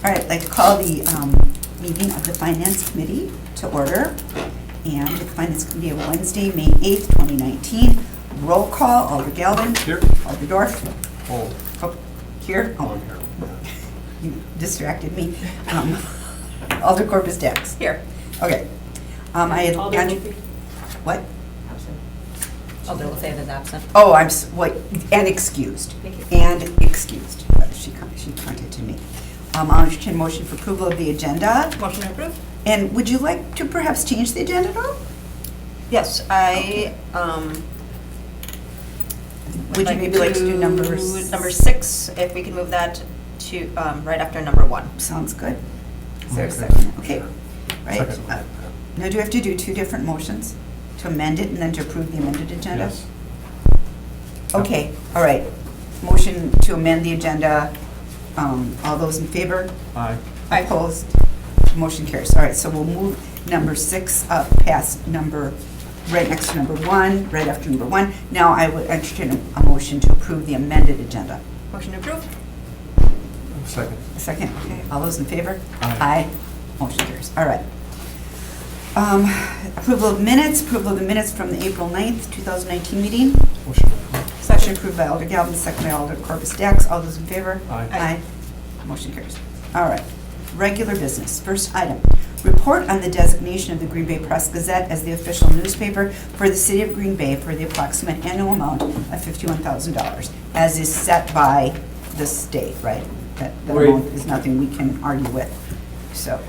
All right, I'd like to call the meeting of the Finance Committee to order. And the Finance Committee of Wednesday, May 8th, 2019. Roll call, Alder Galvin. Here. Alder Dorf. Oh, Here. I'm Oh, here. you distracted me. Alder Corpus Dax. Here. Okay. I had. Alder Wolfe. What? Alder Lefebvre is absent. Oh, and excused. Thank you. And excused. She contacted me. I'll entertain a motion for approval of the agenda. Motion approved? And would you like to perhaps change the agenda at all? Yes, I, Would you maybe like to do numbers? Number 6, if we can move that to, right after number 1. Sounds good. Is there a Okay. second? Okay. Right. Second. Now, do we have to do two different motions? To amend it and then to approve the amended agenda? Yes. Okay, all right. Motion to amend the agenda. All those in favor? Aye. Opposed? Motion carries. All right, so we'll move number 6 up past right next to number 1, right after number 1. Now I would entertain a motion to approve the amended agenda. Motion approved? Second. A second, okay. All those in favor? Aye. Motion carries. All right. Approval of the minutes from the April 9th, 2019 meeting. Motion approved. Session approved by Alder Galvin, second by Alder Corpus Dax. All those in favor? Aye. Aye. Motion carries. All right. Regular business. First item, report on the designation of the Green Bay Press Gazette as the official newspaper for the city of Green Bay for the approximate annual amount of $51,000, as is set by the state, right? That Right. amount is nothing we can argue with, so.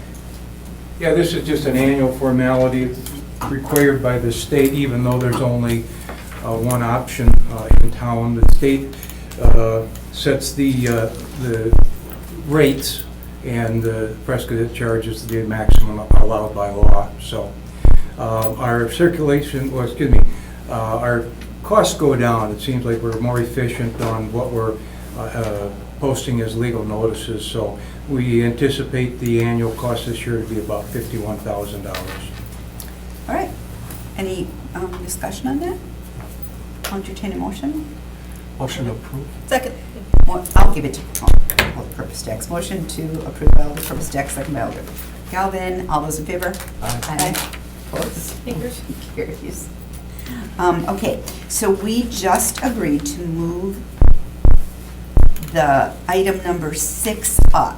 Yeah, this is just an annual formality required by the state, even though there's only one option in town. The state sets the rates, and the Press Gazette charges the maximum allowed by law. So our circulation, our costs go down. It seems like we're more efficient on what we're posting as legal notices. So we anticipate the annual cost this year to be about $51,000. All right. Any discussion on that? I'll entertain a motion. Motion approved. Second. I'll give it to Alder Corpus Dax. Motion to approve by Alder Corpus Dax, second by Alder Galvin. All those in favor? Aye. Opposed? Fingers. Carries. Okay, so we just agreed to move the item number 6 up.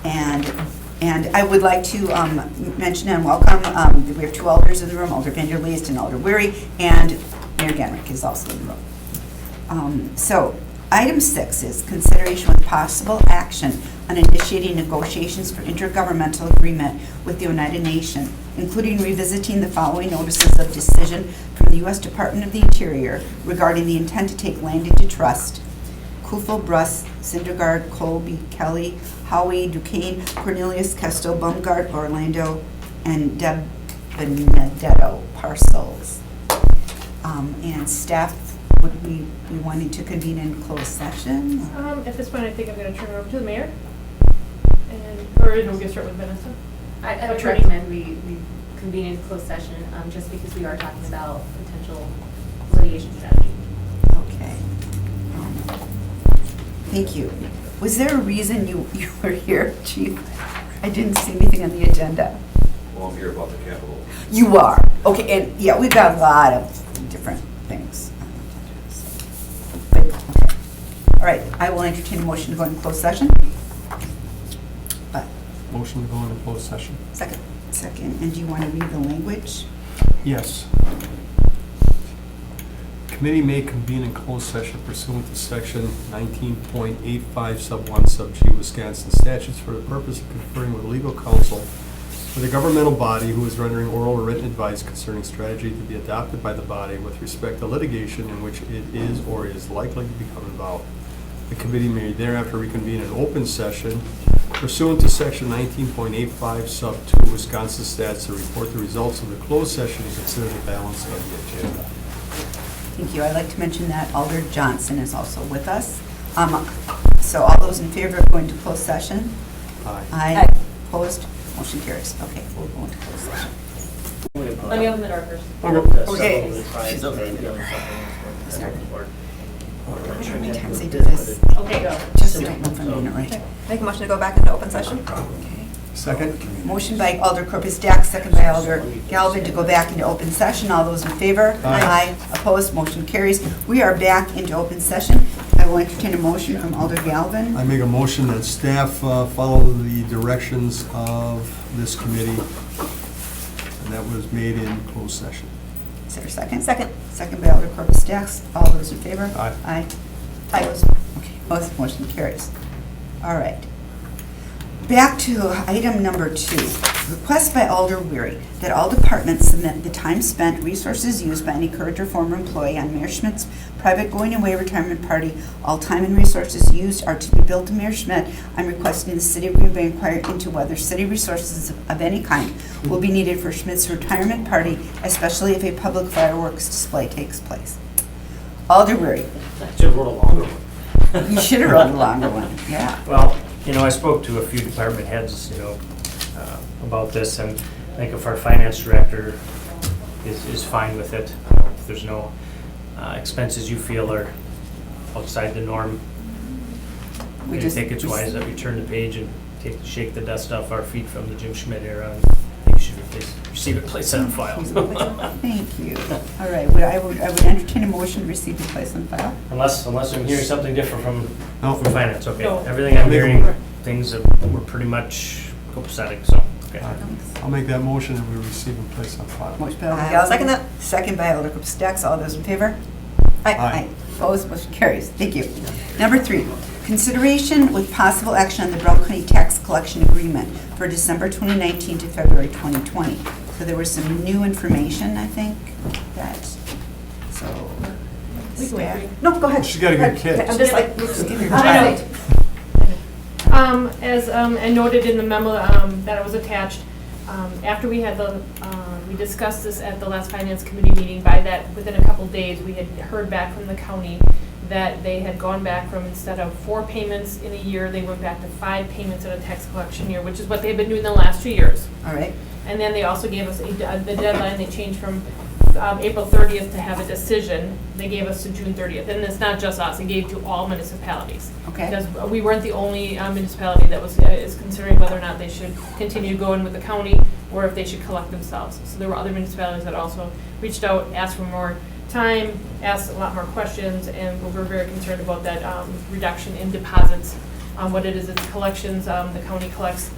And I would like to mention and welcome, we have 2 alders in the room, Alder Vander Leest and Alder Weary, and Mayor Genrick is also in the room. So, item 6 is consideration with possible action on initiating negotiations for intergovernmental agreement with the United Nations, including revisiting the following notices of decision from the U.S. Department of the Interior regarding the intent to take land into trust. Kufel, Bruss, Syndergaard, Colby, Kelly, Howie, Duquesne, Cornelius, Kesto, Baumgart, Orlando, and Deb Benedetto parcels. And staff, would we be wanting to convene in closed session? At this point, I think I'm going to turn it over to the mayor. Or are we going to start with Vanessa? I would Sure. recommend we convene in closed session, just because we are talking about potential litigation strategy. Okay. Thank you. Was there a reason you were here, Chief? I didn't see anything on the agenda. Well, I'm here about the Capitol. You are. Okay, and yeah, we've got a lot of different things. But, okay. All right, I will entertain a motion to go into closed session. But, Motion to go into closed session. second, and do you want to read the language? Yes. Committee may convene in closed session pursuant to section 19.85 sub 1 sub G Wisconsin statutes for the purpose of conferring with legal counsel with a governmental body who is rendering oral or written advice concerning strategy to be adopted by the body with respect to litigation in which it is or is likely to become involved. The committee may thereafter reconvene in open session pursuant to section 19.85 sub 2 Wisconsin statutes to report the results of the closed session and consider the balance of the agenda. Thank you. I'd like to mention that Alder Johnson is also with us. So all those in favor of going to closed session? Aye. Aye. Opposed? Motion carries. Okay, we'll go into closed session. Let me open the door first. Okay. She's okay. Sorry. How many times they do this? Okay, go. Just don't know if I'm doing it right. Make a motion to go back into open session? Okay. Second? Motion by Alder Corpus Dax, second by Alder Galvin to go back into open session. All those in favor? Aye. Opposed? Motion carries. We are back into open session. I will entertain a motion from Alder Galvin. I make a motion that staff follow the directions of this committee, and that was made in closed session. Is there a second? Second. Second by Alder Corpus Dax. All those in favor? Aye. Aye. Opposed? Okay, both motion carries. All right. Back to item number 2. Request by Alder Weary that all departments submit the time spent, resources used by any current or former employee on Mayor Schmidt's private going-away retirement party. All time and resources used are to be billed to Mayor Schmidt. I'm requesting the City of Green Bay inquire into whether city resources of any kind will be needed for Schmidt's retirement party, especially if a public fireworks display takes place. Alder Weary, I should have wrote a longer one. you should have wrote a longer one, yeah. Well, I spoke to a few department heads, about this, and I think if our finance director is fine with it, if there's no expenses you feel are outside the norm, I think it's wise that we turn the page and shake the dust off our feet from the Jim Schmidt era and make sure they receive it, place it on file. Thank you. All right, I would entertain a motion to receive and place on file. Unless I'm hearing something different No. from finance, okay. No. Everything I'm hearing, things that were pretty much copacetic, so, okay. I'll make that motion that we receive and place on file. Motion by Alder I'll Galvin. second that. Second by Alder Corpus Dax. All those in favor? Aye. Opposed, motion carries. Thank you. Number 3, consideration with possible action on the Brown County Tax Collection Agreement for December 2019 to February 2020. So there was some new information, I think, so. We can wait. No, go ahead. She's gotta get kids. I'm just like, just give her I know. time. As I noted in the memo that was attached, after we had we discussed this at the last finance committee meeting, within a couple days, we had heard back from the county that they had gone back from, instead of 4 payments in a year, they went back to 5 payments in a tax collection year, which is what they've been doing the last 2 years. All right. And then they also gave us the deadline, they changed from April 30th to have a decision. They gave us to June 30th. And it's not just us, it gave to all municipalities. Okay. Because we weren't the only municipality that is considering whether or not they should continue going with the county or if they should collect themselves. So there were other municipalities that also reached out, asked for more time, asked a lot more questions, and we were very concerned about that reduction in deposits. What it is, it's collections. The county collects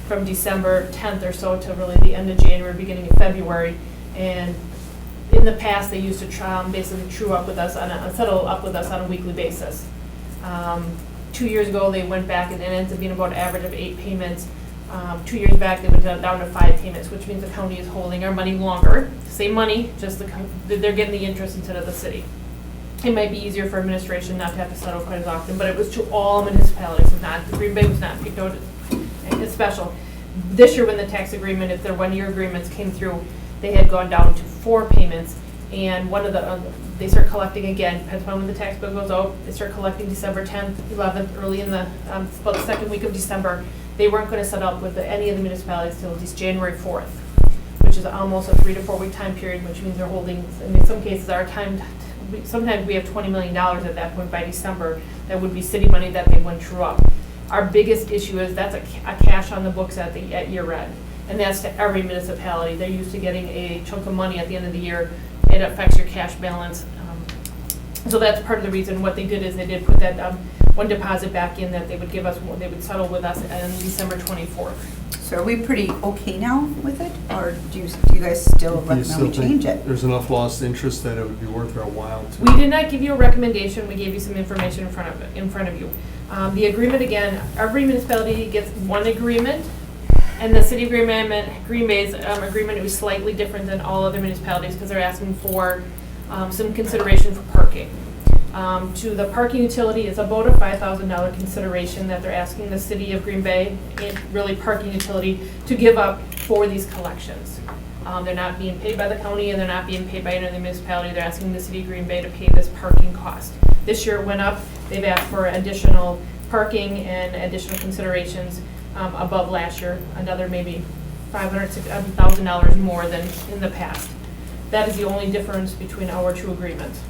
from December 10th or so to really the end of January, beginning of February. And in the past, they used to basically settle up with us on a weekly basis. 2 years ago, they went back and it ended up being about an average of 8 payments. 2 years back, they went down to 5 payments, which means the county is holding our money longer. Same money, just they're getting the interest instead of the city. It might be easier for administration not to have to settle quite as often, but it was to all municipalities. Green Bay was not picked out as special. This year, when the tax agreement, if their 1-year agreements came through, they had gone down to 4 payments, and one of they start collecting again, depends on when the tax bill goes out. They start collecting December 10th, 11th, early in about the second week of December. They weren't going to set up with any of the municipalities till at least January 4th, which is almost a 3 to 4 week time period, which means they're holding, in some cases, sometimes we have $20 million at that point by December. That would be city money that they went true up. Our biggest issue is that's a cash on the books at year end. And that's to every municipality. They're used to getting a chunk of money at the end of the year. It affects your cash balance. So that's part of the reason. What they did is they did put that one deposit back in that they would give us, they would settle with us on December 24th. So are we pretty okay now with it? Or do you guys still Do you recommend still we think change it? there's enough lost interest that it would be worth our while to? We did not give you a recommendation. We gave you some information in front of you. The agreement, again, every municipality gets one agreement. And the city of Green Bay's agreement was slightly different than all other municipalities because they're asking for some consideration for parking. To the parking utility, it's about a $5,000 consideration that they're asking the city of Green Bay, and really parking utility, to give up for these collections. They're not being paid by the county and they're not being paid by any other municipality. They're asking the city of Green Bay to pay this parking cost. This year it went up. They've asked for additional parking and additional considerations above last year, another maybe $500,000 more than in the past. That is the only difference between our 2 agreements.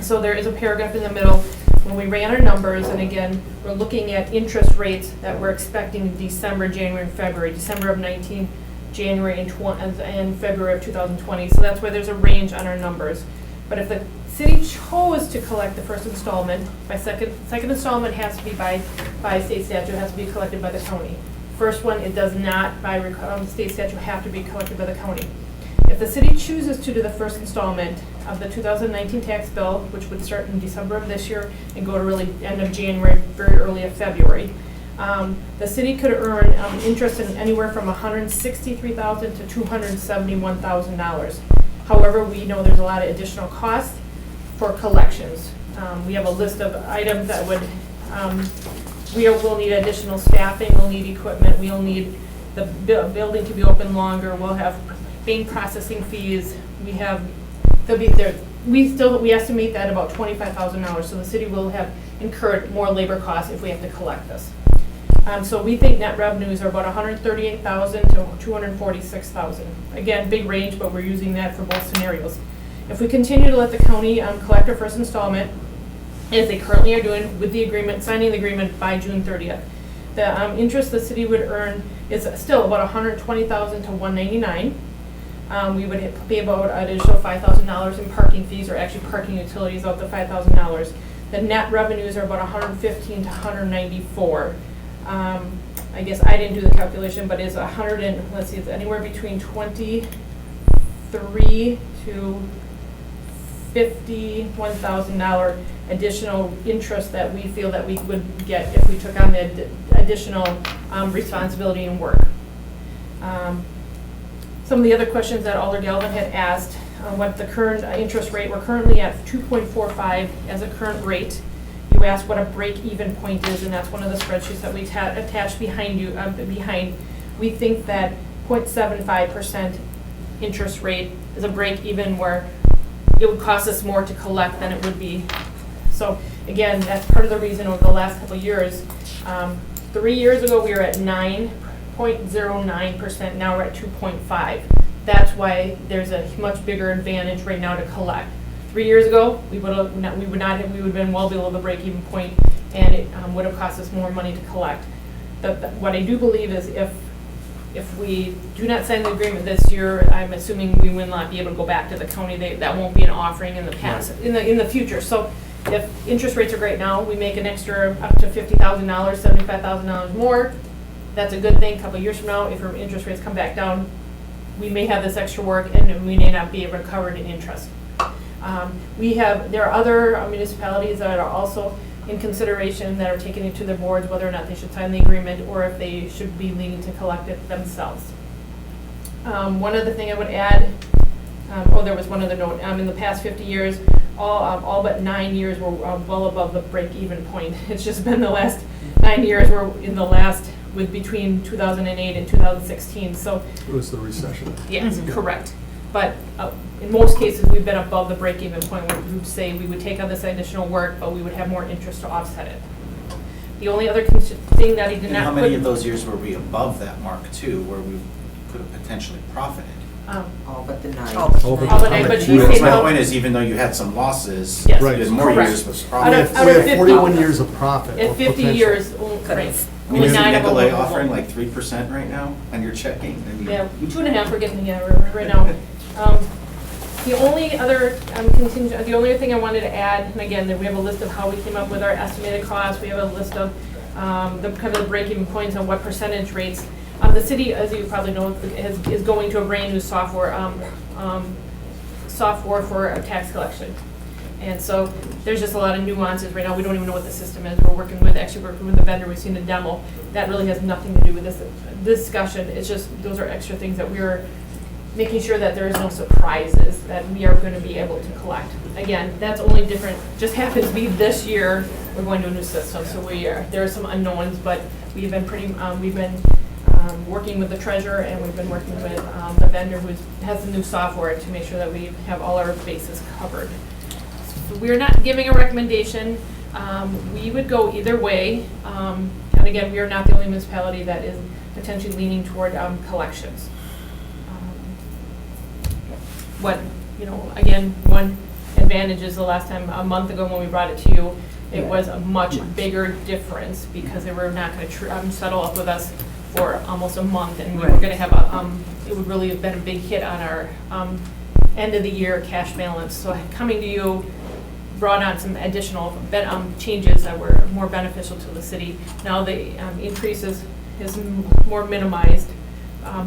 So there is a paragraph in the middle when we ran our numbers, and again, we're looking at interest rates that we're expecting in December, January, and February. December of 19, January, and February of 2020. So that's why there's a range on our numbers. But if the city chose to collect the first installment, by second installment has to be by state statute, it has to be collected by the county. First one, it does not by state statute have to be collected by the county. If the city chooses to do the first installment of the 2019 tax bill, which would start in December of this year and go to really end of January, very early of February, the city could earn interest in anywhere from $163,000 to $271,000. However, we know there's a lot of additional costs for collections. We have a list of items that would, we'll need additional staffing, we'll need equipment, we'll need the building to be open longer, we'll have bank processing fees, we estimate that about $25,000, so the city will have incurred more labor costs if we have to collect this. So we think net revenues are about $138,000 to $246,000. Again, big range, but we're using that for both scenarios. If we continue to let the county collect our first installment, as they currently are doing with the agreement, signing the agreement by June 30th, the interest the city would earn is still about $120,000 to $199,000. We would pay about an additional $5,000 in parking fees, or actually parking utilities out the $5,000. The net revenues are about $115,000 to $194,000. I guess I didn't do the calculation, but it's it's anywhere between $23,000 to $51,000 additional interest that we feel that we would get if we took on the additional responsibility and work. Some of the other questions that Alder Galvin had asked, what the current interest rate, we're currently at 2.45 as a current rate. You asked what a break-even point is, and that's one of the spreadsheets that we attached behind you. We think that 0.75% interest rate is a break-even where it would cost us more to collect than it would be. So again, that's part of the reason over the last couple of years. 3 years ago, we were at 9.09%. Now we're at 2.5. That's why there's a much bigger advantage right now to collect. 3 years ago, we would have been well below the break-even point, and it would have cost us more money to collect. What I do believe is if we do not sign the agreement this year, I'm assuming we will not be able to go back to the county. That won't be an offering in the past, in the future. So if interest rates are great now, we make an extra up to $50,000, $75,000 more. That's a good thing. A couple of years from now, if our interest rates come back down, we may have this extra work, and we may not be able to cover it in interest. There are other municipalities that are also in consideration that are taking it to their boards, whether or not they should sign the agreement or if they should be leaning to collect it themselves. One other thing I would add, there was one other note. In the past 50 years, all but 9 years were well above the break-even point. It's just been the last 9 years with between 2008 and 2016. So It was the recession. yes, correct. But in most cases, we've been above the break-even point where we would say we would take on this additional work, but we would have more interest to offset it. The only other thing that he did And not how put. many of those years were we above that mark too, where we could have potentially profited? All but the 9. All but nine, but she's saying My no. point is, even though you had some losses, Yes. you had more Correct. years with We Out of profit. have 50 41 years of profit. At or 50 potential. years, right. I mean, isn't 9 of them Nicolay were- offering like 3% right now on your checking? I mean, Yeah, 2.5 we're getting right now. The only other the only other thing I wanted to add, and again, that we have a list of how we came up with our estimated costs. We have a list of the kind of the break-even points on what percentage rates. The city, as you probably know, is going to a brand new software for tax collection. And so there's just a lot of nuances right now. We don't even know what the system is. We're working with the vendor. We've seen the demo. That really has nothing to do with this discussion. It's just those are extra things that we're making sure that there is no surprises that we are going to be able to collect. Again, that's only different. Just happens to be this year we're going to a new system, so there are some unknowns, but we've been working with the treasurer, and we've been working with the vendor who has the new software to make sure that we have all our bases covered. So we're not giving a recommendation. We would go either way. And again, we are not the only municipality that is potentially leaning toward collections. advantages the last time, a month ago when we brought it to you. It was a much bigger difference because they were not going to settle up with us for almost a month, and we were Right. going to have it would really have been a big hit on our end of the year cash balance. So coming to you brought on some additional changes that were more beneficial to the city. Now the increases is more minimized,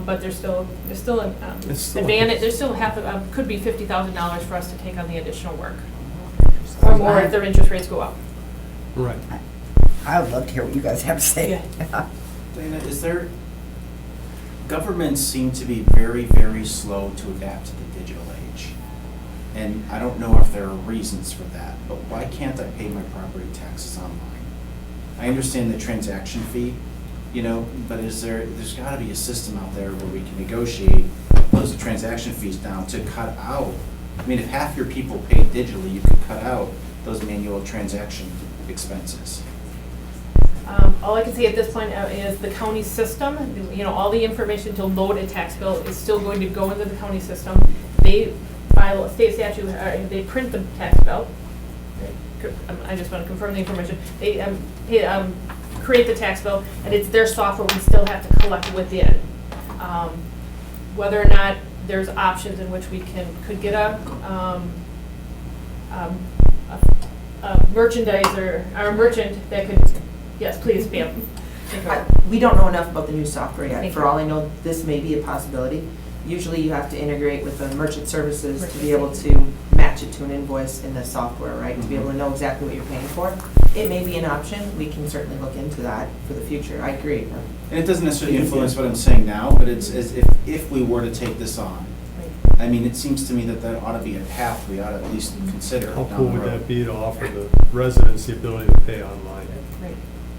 but there's still an It's still- advantage. There's still could be $50,000 for us to take on the additional work, or more if their interest rates go up. Right. I would love to hear what you guys have to say. Dana, governments seem to be very, very slow to adapt to the digital age. And I don't know if there are reasons for that, but why can't I pay my property taxes online? I understand the transaction fee, but there's gotta be a system out there where we can negotiate those transaction fees down to cut out. I mean, if half your people pay digitally, you could cut out those manual transaction expenses. All I can say at this point is the county system, all the information to load a tax bill is still going to go into the county system. They file a state statute, they print the tax bill. I just want to confirm the information. They create the tax bill, and it's their software we still have to collect within. Whether or not there's options in which we could get a merchandiser, or a merchant that could, yes, please, ma'am. We don't know enough about the new software yet. Thank For you. all I know, this may be a possibility. Usually you have to integrate with the merchant services to be able to match it to an invoice in the software, right? To be able to know exactly what you're paying for. It may be an option. We can certainly look into that for the future. I agree. And it doesn't necessarily influence what I'm saying now, but it's as if we were to take this on, I mean, it seems to me that ought to be a path we ought to at least consider How down cool the would road. that be to offer the residents the ability to pay online? Right.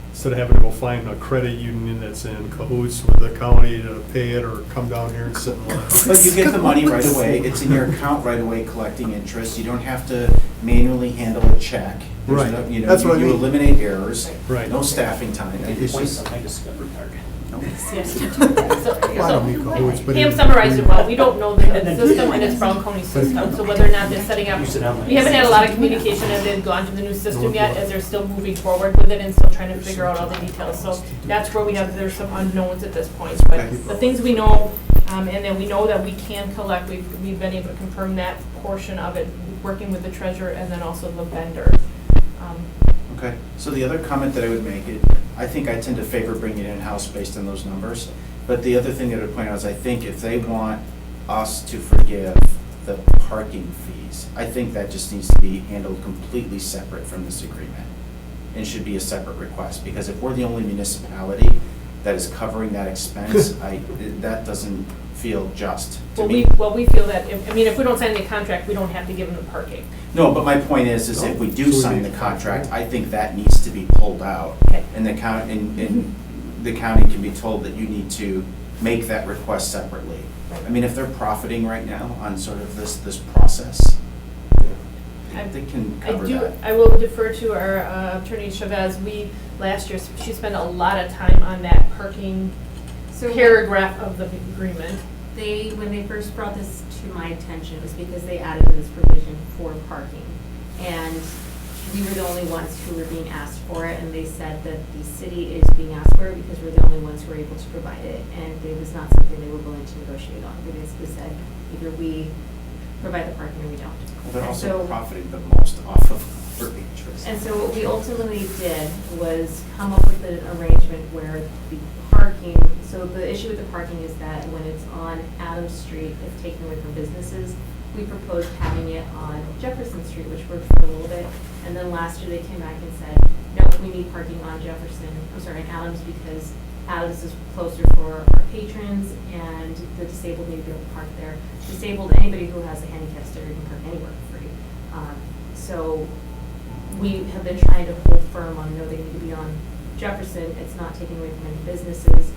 Instead of having to go find a credit union that's in cahoots with the county to pay it, or come down here and sit in line. But you get the money right away, it's in your account right away collecting interest, you don't have to manually handle a check. There's Right. no- That's what I You mean. eliminate errors, Right. no staffing time. It's just- I discovered Target. Yes. I don't mean cahoots, but Pam it- summarized it well. We don't know the system, and it's Brown County system, so whether or not they're setting up, we haven't had a lot of communication as they've gone to the new system yet, as they're still moving forward with it and still trying to figure out all the details. So that's where there's some unknowns at this point. But the things we know, and then we know that we can collect, we've been able to confirm that portion of it, working with the treasurer and then also the vendor. Okay, so the other comment that I would make, I think I tend to favor bringing it in-house based on those numbers. But the other thing that I would point out is I think if they want us to forgive the parking fees, I think that just needs to be handled completely separate from this agreement. And should be a separate request, because if we're the only municipality that is covering that expense, that doesn't feel just to me. We feel that, if we don't sign the contract, we don't have to give them the parking. No, but my point is if we do So we sign need- the contract, I think that needs to be pulled out. Okay. And the county, and the county can be told that you need to make that request separately. I mean, if they're profiting right now on sort of this process, they can cover that. I will defer to our attorney Chavez. Last year, she spent a lot of time on that parking So paragraph of the agreement. when they first brought this to my attention, it was because they added this provision for parking. And we were the only ones who were being asked for it, and they said that the city is being asked for it because we're the only ones who are able to provide it. And it was not something they were willing to negotiate on. They basically said, either we provide the parking or we don't. Well, they're And also so- profiting the most off of their interest. And so what we ultimately did was come up with an arrangement where the parking, so the issue with the parking is that when it's on Adams Street, it's taken away from businesses. We proposed having it on Jefferson Street, which worked for a little bit. And then last year they came back and said, no, we need parking on in Adams, because Adams is closer for our patrons and the disabled need to be able to park there. Disabled, anybody who has a handicap sticker can park anywhere for free. So we have been trying to hold firm on, no, they need to be on Jefferson. It's not taking away from any businesses,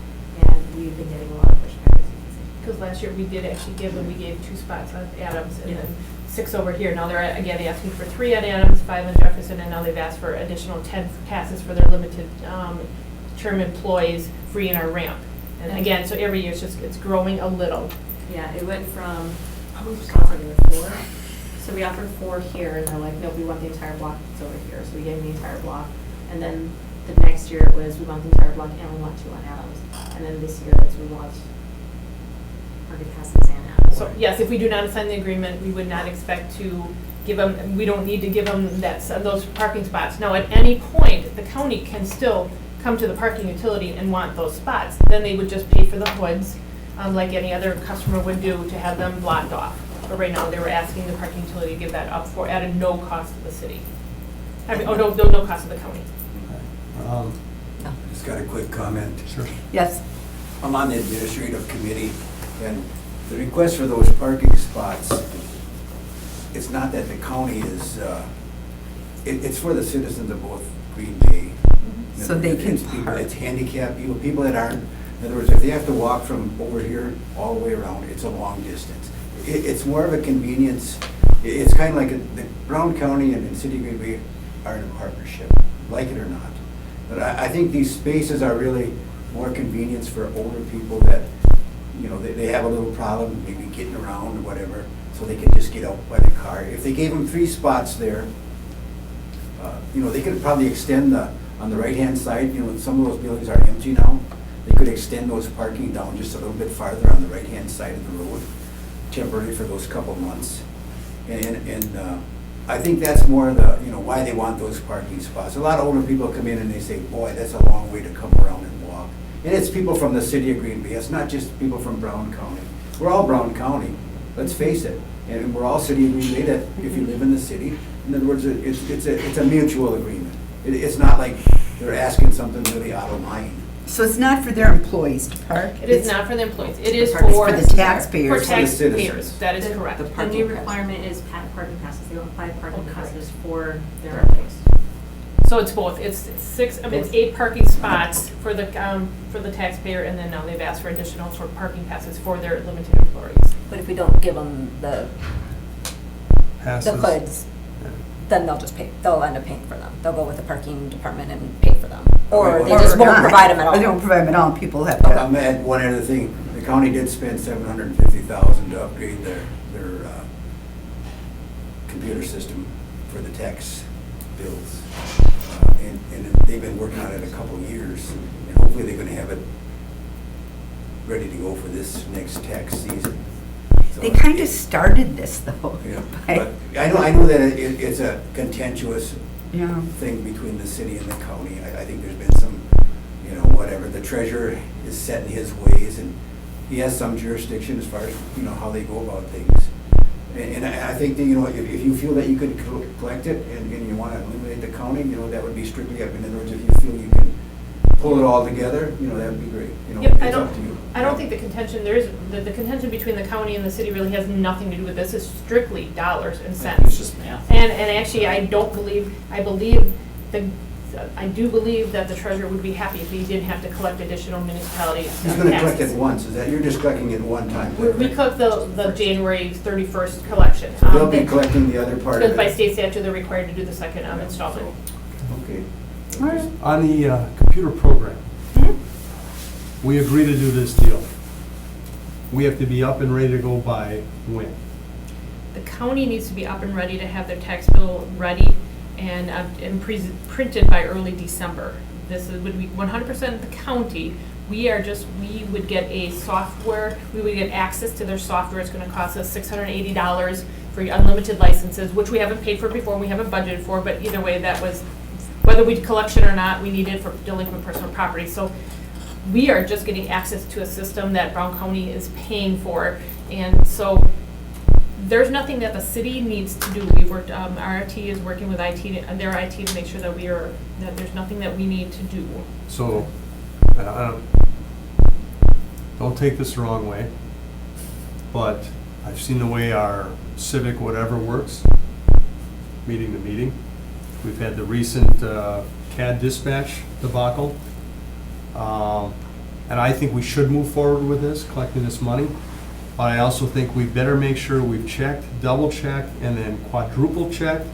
and we've been getting a lot of pushback, as you can see. Because last year we did actually we gave 2 spots on Adams and then 6 over here. Now they're again asking for 3 at Adams, 5 on Jefferson, and now they've asked for additional 10 passes for their limited term employees free in our ramp. And again, so every year it's growing a little. Yeah, it went from, how many spots are there, 4? So we offered 4 here, and they're like, no, we want the entire block that's over here, so we gave them the entire block. And then the next year it was, we want the entire block and we want 2 on Adams. And then this year it's, we want parking passes and Adams. So, yes, if we do not sign the agreement, we would not expect to give them, we don't need to give them those parking spots. Now, at any point, the county can still come to the parking utility and want those spots. Then they would just pay for the hoods, like any other customer would do, to have them blocked off. But right now, they were asking the parking utility to give that up for, at a no cost to the city. I mean, no cost to the county. Just got a quick comment. Sure. Yes. I'm on the administrative committee, and the request for those parking spots, it's not that the county is, it's for the citizens of both Green Bay. So they can It's people- park. It's handicapped people, people that aren't, in other words, if they have to walk from over here all the way around, it's a long distance. It's more of a convenience. It's kind of like the Brown County and City of Green Bay are in a partnership, like it or not. But I think these spaces are really more convenience for older people that, you know, they have a little problem, maybe getting around or whatever, so they can just get out by the car. If they gave them 3 spots there, you know, they could probably extend on the right-hand side, you know, some of those buildings are empty now. They could extend those parking down just a little bit farther on the right-hand side of the road, temporarily for those couple months. And I think that's more the, you know, why they want those parking spots. A lot of older people come in and they say, boy, that's a long way to come around and walk. And it's people from the city of Green Bay. It's not just people from Brown County. We're all Brown County, let's face it. And we're all city of Green Bay that if you live in the city, in other words, it's a mutual agreement. It's not like they're asking something really out of line. So it's not for their employees to park? It is not for the employees. It is It's for. for the taxpayers. For For the citizens. taxpayers, that is correct. The The parking new pass. requirement is parking passes, they don't buy parking Oh, correct. passes for their employees. So it's both, it's 6, I mean, it's 8 parking spots for the taxpayer, and then now they've asked for additional for parking passes for their limited employees. But if we don't give them the Passes. hoods, then they'll just pay, they'll end up paying for them. They'll go with the parking department and pay for them. Or they just won't not. provide them at all. Or they won't provide them at all, people have I'm to. gonna add one other thing. The county did spend $750,000 to upgrade their computer system for the tax bills. And they've been working on it a couple of years, and hopefully they're gonna have it ready to go for this next tax season. So They kind of started this, though. Yeah, by- but I know that it's a contentious Yeah. thing between the city and the county. I think there's been some, you know, whatever. The treasurer is set in his ways, and he has some jurisdiction as far as, you know, how they go about things. And I think that, you know, if you feel that you could collect it and you want to eliminate the county, you know, that would be strictly up. In other words, if you feel you can pull it all together, you know, that would be great. You know, Yep, it's up to you. I don't think the contention, the contention between the county and the city really has nothing to do with this. It's strictly dollars and cents. It's just math. And actually, I do believe that the treasurer would be happy if he didn't have to collect additional municipality taxes. He's going to collect it once. Is that, you're just collecting it one time? We collect the January 31st collection. So they'll be collecting the other part of Because it? by state statute, they're required to do the second installment. Okay. All right. On the computer program, we agree to do this deal. We have to be up and ready to go by when? The county needs to be up and ready to have their tax bill ready and printed by early December. This would be 100% the county. We would get a software, we would get access to their software. It's gonna cost us $680 for unlimited licenses, which we haven't paid for before, we haven't budgeted for, but either way, that was, whether we collection or not, we needed for delinquent personal property. So we are just getting access to a system that Brown County is paying for. And so there's nothing that the city needs to do. We worked, RIT is working with their IT to make sure that that there's nothing that we need to do. So, don't take this the wrong way, but I've seen the way our civic whatever works, meeting to meeting. We've had the recent CAD dispatch debacle. And I think we should move forward with this, collecting this money. But I also think we better make sure we've checked, double checked, and then quadruple checked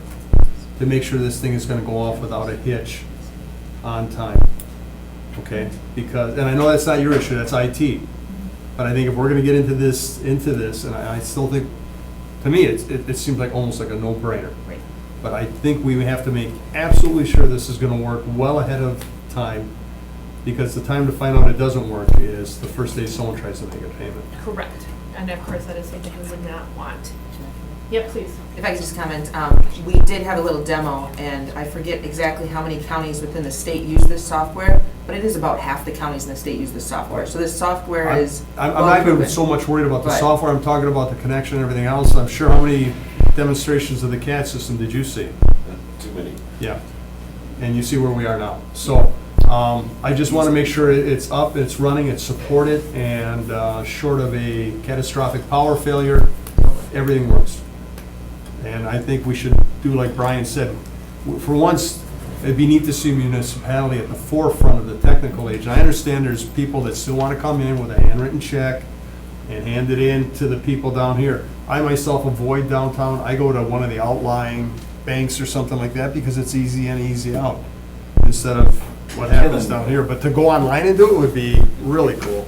to make sure this thing is gonna go off without a hitch on time. Okay? Because, and I know that's not your issue, that's IT. But I think if we're gonna get into this, and I still think to me, it seems like almost like a no-brainer. Right. But I think we have to make absolutely sure this is gonna work well ahead of time, because the time to find out it doesn't work is the first day someone tries to make a payment. Correct. And of course, that is something we would not want. Yep, please. If I could just comment, we did have a little demo, and I forget exactly how many counties within the state use this software, but it is about half the counties in the state use this software. So this software is I'm well not even proven. so much worried about the Right. software, I'm talking about the connection and everything else. I'm sure, how many demonstrations of the CAD system did you see? Too many. Yeah, and you see where we are now. So, I just want to make sure it's up, it's running, it's supported, and short of a catastrophic power failure, everything works. And I think we should do like Brian said, for once, it'd be neat to see a municipality at the forefront of the technical age. And I understand there's people that still want to come in with a handwritten check and hand it in to the people down here. I myself avoid downtown. I go to one of the outlying banks or something like that because it's easy in, easy out, instead of what happens down here. But to go online and do it would be really cool.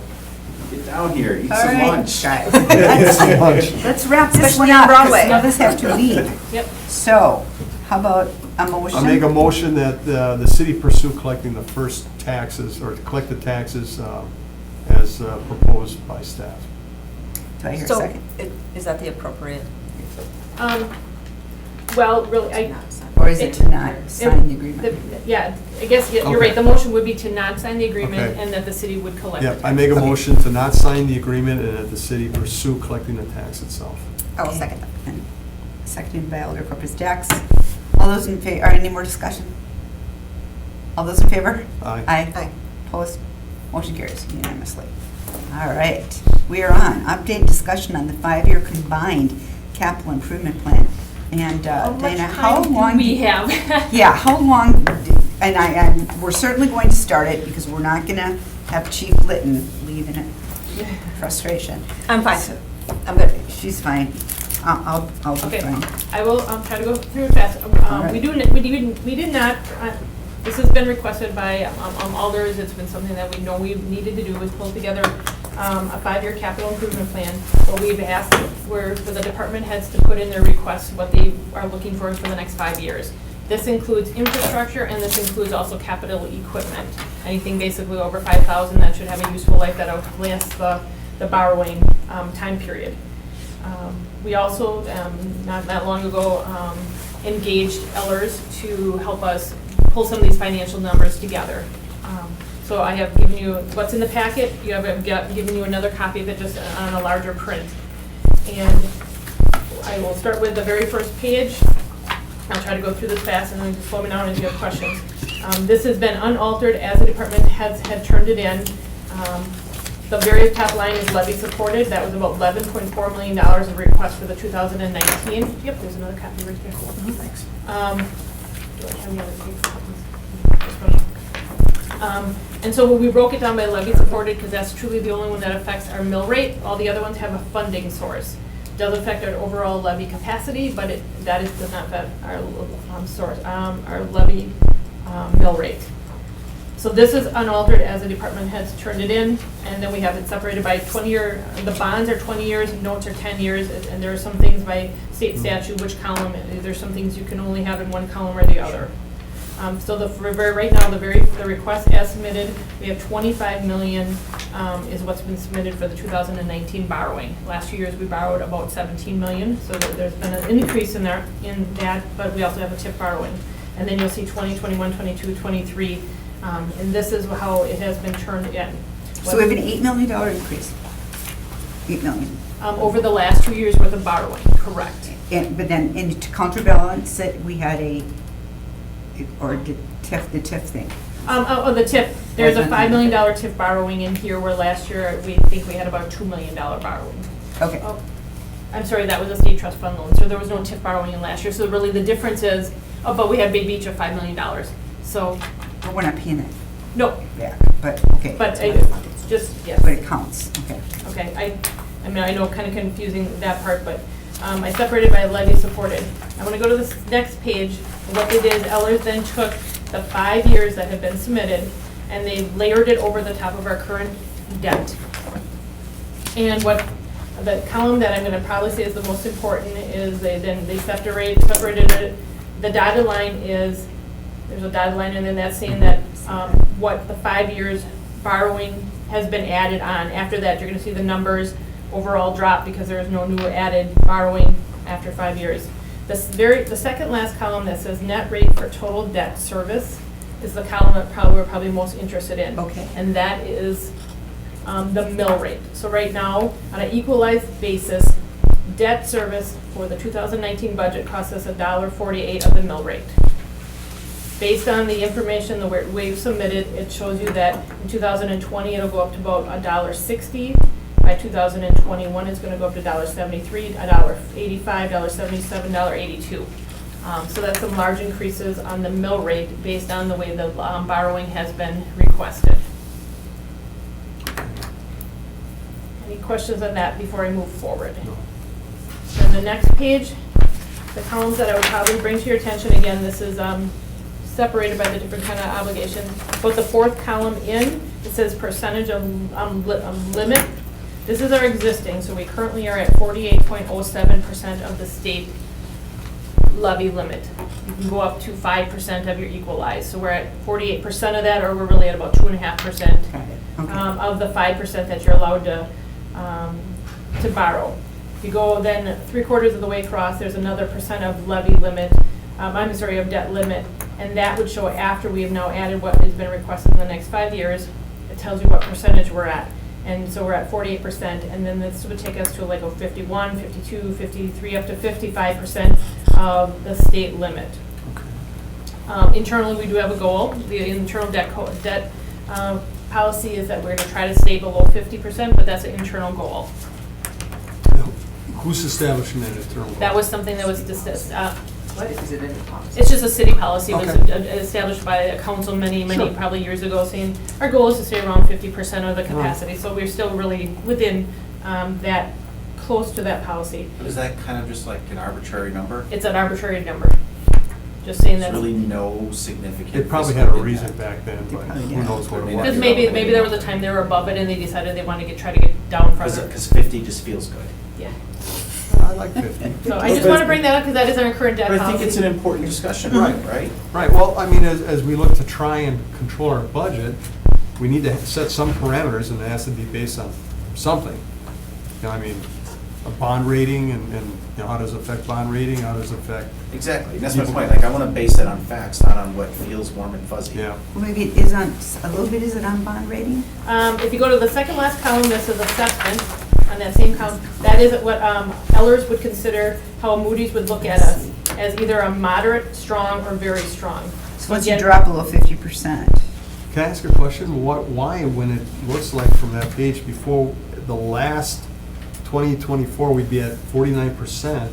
Get down here, eat All some right, lunch. guys. Lunch. Let's wrap this Especially one on up, 'cause Broadway. some of us have to leave. Yep. So, how about a motion? I make a motion that the city pursue collecting the first taxes, or to collect the taxes as proposed by staff. Do I hear a So, second? is that the appropriate? Well, really, Or is it to not sign the agreement? Yeah, I guess you're Okay. right. The motion would be to not sign the agreement Okay. and that the city would collect. Yeah, the I make a Okay. motion to not sign the agreement and that the city pursue collecting the tax itself. I will second that. And seconded by Alder Corpus Dax. All those in favor, any more discussion? All those in favor? Aye. Aye. Opposed? Motion carries unanimously. All right, we are on update discussion on the 5-year combined capital improvement plan. And Dana, how long? we have? Yeah, how long, and we're certainly going to start it because we're not gonna have Chief Litton leaving it frustration. I'm fine. So- I'm good. She's fine. I'll be Okay, fine. I will try to go through it fast. Alright. We did not, this has been requested by alders, it's been something that we know we needed to do, was pull together a 5-year capital improvement plan. What we've asked for the department heads to put in their requests, what they are looking for the next 5 years. This includes infrastructure, and this includes also capital equipment. Anything basically over 5,000 that should have a useful life that outlasts the borrowing time period. We also, not that long ago, engaged Ellers to help us pull some of these financial numbers together. So I have given you what's in the packet. I've given you another copy of it just on a larger print. And I will start with the very first page. I'll try to go through this fast and then just slow me down if you have questions. This has been unaltered as the department heads had turned it in. The very top line is levy supported. That was about $11.4 million of request for the 2019. Yep, there's another copy right there. Thanks. Do I have the other paper? This one. And so we broke it down by levy supported because that's truly the only one that affects our mill rate. All the other ones have a funding source. Does affect our overall levy capacity, but does not affect our source, our levy mill rate. So this is unaltered as the department has turned it in, and then we have it separated by 20-year, the bonds are 20 years, notes are 10 years, and there are some things by state statute, which column, there's some things you can only have in one column or the other. So right now, the request as submitted, we have 25 million is what's been submitted for the 2019 borrowing. Last 2 years, we borrowed about 17 million, so there's been an increase in that, but we also have a TIP borrowing. And then you'll see 20, 21, 22, 23, and this is how it has been turned in. So we have an $8 million increase. 8 million. Over the last 2 years worth of borrowing, correct. But then, and to counterbalance it, we had the TIF thing. The TIF, there's a $5 million TIF borrowing in here, where last year we think we had about $2 million borrowing. Okay. Oh, I'm sorry, that was a state trust fund loan, so there was no TIF borrowing in last year. So really the difference is, but we had Bay Beach of $5 million. So, But we're not paying it no, back, but, okay. but just, yes. But it counts, okay. Okay, I mean, I know kind of confusing that part, but I separated by levy supported. I want to go to this next page. What they did, Ellers then took the 5 years that have been submitted and they layered it over the top of our current debt. And what The column that I'm gonna probably say is the most important is they separated it. The dotted line is, there's a dotted line, and then that's saying that what the 5 years borrowing has been added on. After that, you're gonna see the numbers overall drop because there is no new added borrowing after 5 years. The second last column that says net rate for total debt service is the column that we're probably most interested in. Okay. And that is the mill rate. So right now, on an equalized basis, debt service for the 2019 budget costs us $1.48 of the mill rate. Based on the information, the way you submitted, it shows you that in 2020, it'll go up to about $1.60. By 2021, it's going to go up to $1.73, $1.85, $1.77, $1.82. So that's some large increases on the mill rate based on the way the borrowing has been requested. Any questions on that before I move forward? No. Then the next page, the columns that I would probably bring to your attention, again, this is separated by the different kind of obligations. But the fourth column in, it says percentage of limit. This is our existing, so we currently are at 48.07% of the state levy limit. You can go up to 5% of your equalized. So we're at 48% of that, or we're really at about 2.5% Okay. of the 5% that you're allowed to borrow. If you go then 3/4 of the way across, there's another percent of levy limit, of debt limit, and that would show after we have now added what has been requested in the next 5 years. It tells you what percentage we're at. And so we're at 48%, and then this would take us to like a 51, 52, 53, up to 55% of the state limit. Internally, we do have a goal. The internal debt policy is that we're going to try to stay below 50%, but that's an internal goal. Who's establishing that internal goal? That was something that was discussed. What is it in the policy? It's just a city policy. It was Okay. established by a council many, Sure. probably years ago, saying our goal is to stay around 50% of the capacity. So we're still really within that, close to that policy. But is that kind of just like an arbitrary number? It's an arbitrary number. Just saying There's that. really no significant. They probably had a reason back then, but probably who did. knows what it Because was. maybe there was a time they were above it and they decided they wanted to try to get down further. Because 50 just feels good. Yeah. I like 50. So I just want to bring that up because that is our current debt But policy. I think it's an important discussion, Right. right? Right, well, I mean, as we look to try and control our budget, we need to set some parameters, and it has to be based on something. You know, I mean, a bond rating, and you know, how does it affect bond rating, how does it affect, Exactly, and that's my point, like, I want to base it on facts, not on what feels warm and fuzzy. yeah. Well, maybe it is on, a little bit, is it on bond rating? If you go to the second last column, this is assessment, on that same column, that is what Ellers would consider how Moody's would look at us, as either a moderate, strong, or very strong. So once you Again- drop below 50%. Can I ask a question? Why, when it looks like from that page before, the last 2024, we'd be at 49%,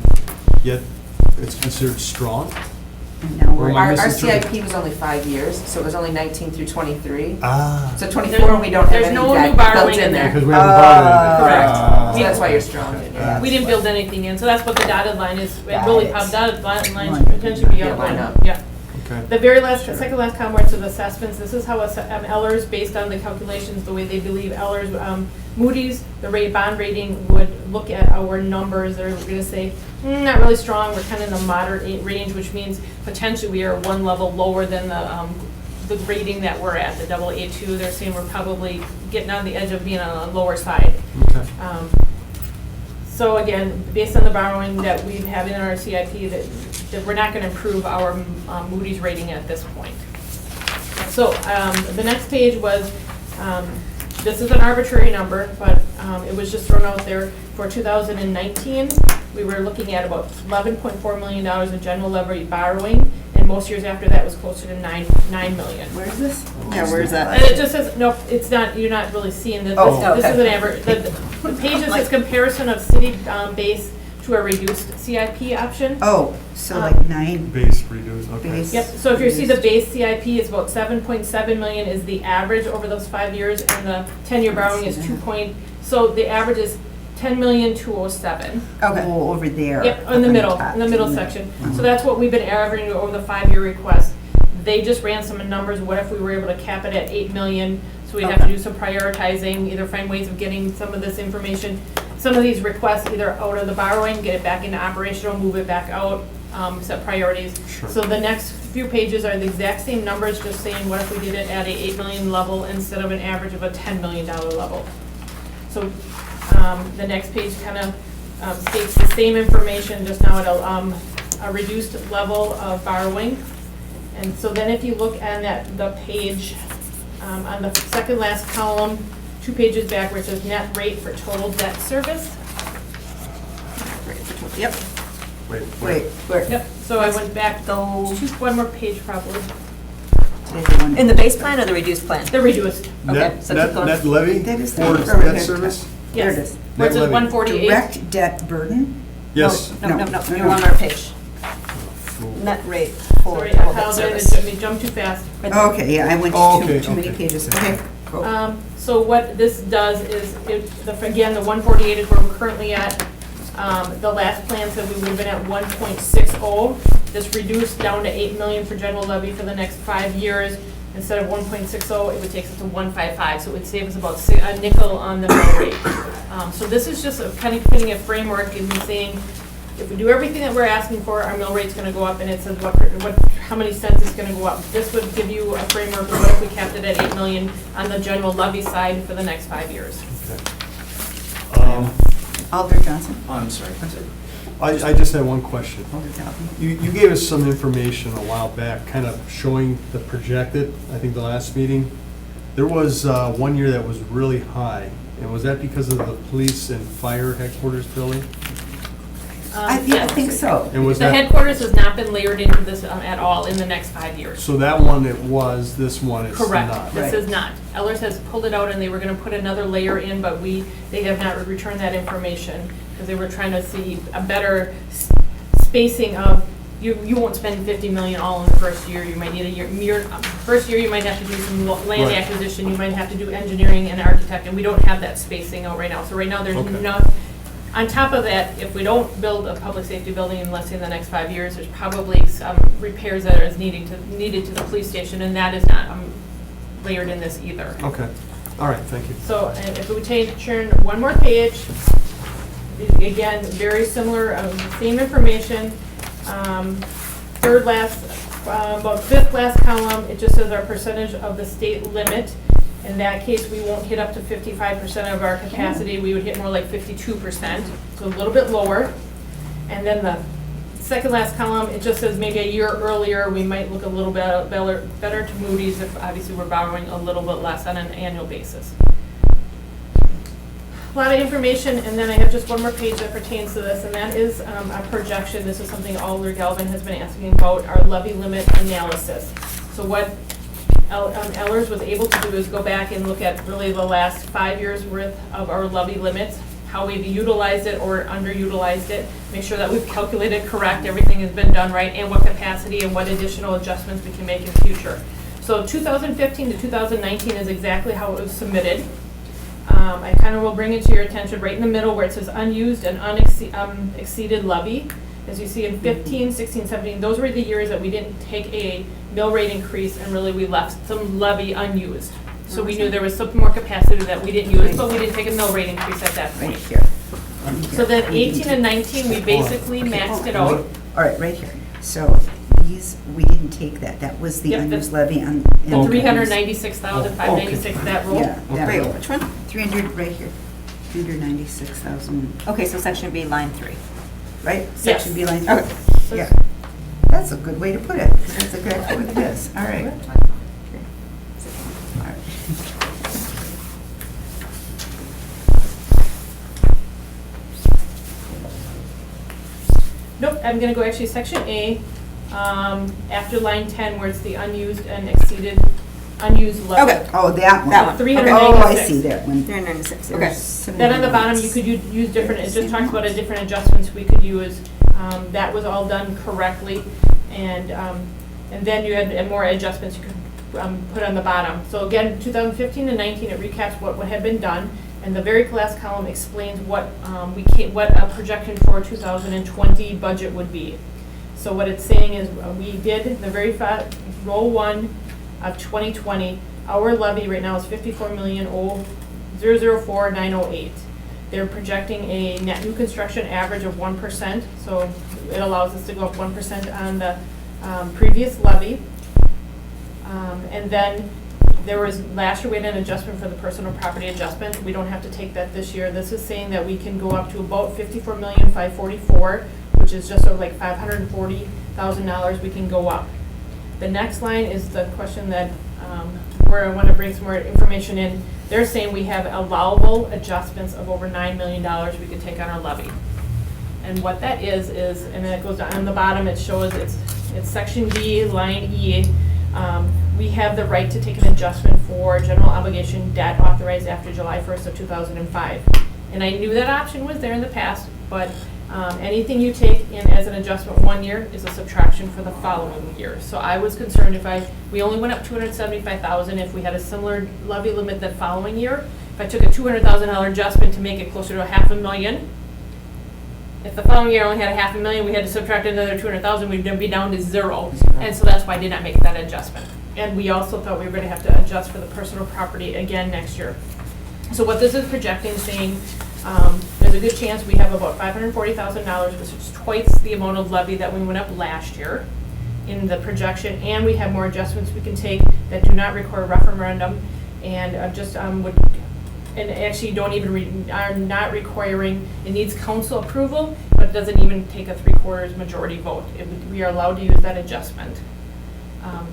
yet it's considered strong? And now Or we're, am I Our missing something? CIP was only 5 years, so it was only 19 through 23. Ah. So 24, we don't have There's any no debt new borrowing built in in there. Because we haven't borrowed anything. Correct. Ah. So that's why you're strong. in your We didn't build anything in, so that's what the dotted line is. It Got really, it. dotted line Line. potentially be Yeah, up line one. up. Yeah. Okay. The very last, second last column where it says assessments, this is how Ellers, based on the calculations, the way they believe Ellers, Moody's, the bond rating would look at our numbers. They're gonna say, not really strong, we're kind of in the moderate range, which means potentially we are one level lower than the rating that we're at, the AA2. They're saying we're probably getting on the edge of being on the lower side. Okay. So again, based on the borrowing that we have in our CIP, that we're not going to improve our Moody's rating at this point. So the next page was, this is an arbitrary number, but it was just thrown out there. For 2019, we were looking at about $11.4 million in general levy borrowing, and most years after that was closer to $9 million. where's this? Yeah, where's And that? it just says, no, it's not, you're not really seeing this. Oh, This is an average, the page that says comparison of city base to a reduced CIP option. Oh, so like 9 Base reduced, okay. base. Yep, so if you see the base CIP is about 7.7 million is the average over those 5 years, and the 10-year borrowing is 2 so the average is 10,207,000. Okay. Oh, over there. Yep, up in the on middle, top. in the middle section. So that's what we've been averaging over the 5-year request. They just ran some numbers, what if we were able to cap it at 8 million? So we'd have to Okay. do some prioritizing, either find ways of getting some of this information. some of these requests either out of the borrowing, get it back into operational, move it back out, set priorities. Sure. So the next few pages are the exact same numbers, just saying what if we did it at a 8 million level instead of an average of a $10 million level. So the next page kind of states the same information, just now at a reduced level of borrowing. And so then if you look at the page, on the second last column, 2 pages back where it says net rate for total debt service. Yep. Wait, Wait, where? Yep, so I went back, Go one more page probably, in the base plan or the reduced plan? the reduced. Net, so keep going. net levy That is for the- debt service? There it Yes. is. Where it says Net levy. 148. Direct debt burden? Yes. No, No, you're no. on our page. Net rate for Sorry, I total debt apologize, service. I jumped too fast. Right there. Okay, yeah, I went Oh, to okay, too many okay. pages. Okay, go. So what this does is, again, the 148 is where we're currently at. The last plan said we would have been at 1.60. This reduced down to 8 million for general levy for the next 5 years. Instead of 1.60, it would take us to 1.55, so it would save us about a nickel on the mill rate. So this is just kind of putting a framework and saying, if we do everything that we're asking for, our mill rate's gonna go up, and it says how many cents it's gonna go up. This would give you a framework of what if we kept it at 8 million on the general levy side for the next 5 years. Alder Johnson? Oh, I'm sorry. I just had one question. Alder Johnson. You gave us some information a while back, kind of showing the projected, I think the last meeting. There was 1 year that was really high, and was that because of the police and fire headquarters building? I Yes. think so. And was The that, headquarters has not been layered into this at all in the next 5 years. so that one it was, this one is not? Correct, this Right. is not. Ellers has pulled it out and they were gonna put another layer in, but they have not returned that information because they were trying to see a better spacing of, you won't spend 50 million all in the first year. You might need first year you might have to do some land Right. acquisition, you might have to do engineering and architect, and we don't have that spacing out right now. So right now, there's Okay. enough. On top of that, if we don't build a public safety building in, let's say, in the next 5 years, there's probably some repairs that are needed to the police station, and that is not layered in this either. Okay, all right, thank you. So and if we would turn one more page, again, very similar, same information. Third last, about fifth last column, it just says our percentage of the state limit. In that case, we won't hit up to 55% of our capacity, we would hit more like 52%, so a little bit lower. And then the second last column, it just says maybe a year earlier, we might look a little bit better to Moody's if obviously we're borrowing a little bit less on an annual basis. A lot of information, and then I have just one more page that pertains to this, and that is a projection. This is something Alder Galvin has been asking about, our levy limit analysis. So what Ellers was able to do is go back and look at really the last 5 years' worth of our levy limits, how we've utilized it or underutilized it, make sure that we've calculated correct, everything has been done right, and what capacity and what additional adjustments we can make in future. So 2015 to 2019 is exactly how it was submitted. I kind of will bring it to your attention right in the middle where it says unused and unexceeded levy. As you see in 15, 16, 17, those were the years that we didn't take a mill rate increase and really we left some levy unused. So we knew there was some more capacity that we didn't use, but we didn't take a mill rate increase at that Right point. here. So then 18 and 19, we basically maxed it out. All right, right here. So these, we didn't take that. That was the Yep, unused levy on. The 396,596, that roll. Yeah. that Wait, roll. which one? 300, right here. 396,000, Okay, so section B, line 3. right? Section B line 3. Okay. Yeah. That's a good way to put it. That's exactly what it is. All right. All right. Nope, I'm gonna go actually section A, after line 10 where it's the unused and exceeded, unused levy. Okay. Oh, that one. That one. 396. Oh, I see that one. 396, okay. There's Then on the bottom, you could use different, it just talks about a different adjustments we could use. That was all done correctly, and then you had more adjustments you could put on the bottom. So again, 2015 and 19, it recaps what had been done, and the very last column explains what what a projection for 2020 budget would be. So what it's saying is, we did the very roll 1 of 2020, our levy right now is 54,004,908. They're projecting a net new construction average of 1%, so it allows us to go up 1% on the previous levy. And then there was, last year we had an adjustment for the personal property adjustment. We don't have to take that this year. This is saying that we can go up to about $54,544,000, which is just over like $540,000 we can go up. The next line is the question that, where I want to bring some more information in. They're saying we have allowable adjustments of over $9 million we could take on our levy. And what that is, and then it goes down on the bottom, it shows it's section D, line E. We have the right to take an adjustment for general obligation debt authorized after July 1st of 2005. And I knew that option was there in the past, but anything you take in as an adjustment 1 year is a subtraction for the following year. So I was concerned we only went up $275,000 if we had a similar levy limit the following year. If I took a $200,000 adjustment to make it closer to $500,000, if the following year only had $500,000, we had to subtract another $200,000, we'd be down to zero. And so that's why I did not make that adjustment. And we also thought we were going to have to adjust for the personal property again next year. So what this is projecting, saying there's a good chance we have about $540,000, which is twice the amount of levy that we went up last year in the projection, and we have more adjustments we can take that do not require referendum, and and actually don't even are not requiring. It needs council approval, but it doesn't even take a 3/4 majority vote. We are allowed to use that adjustment.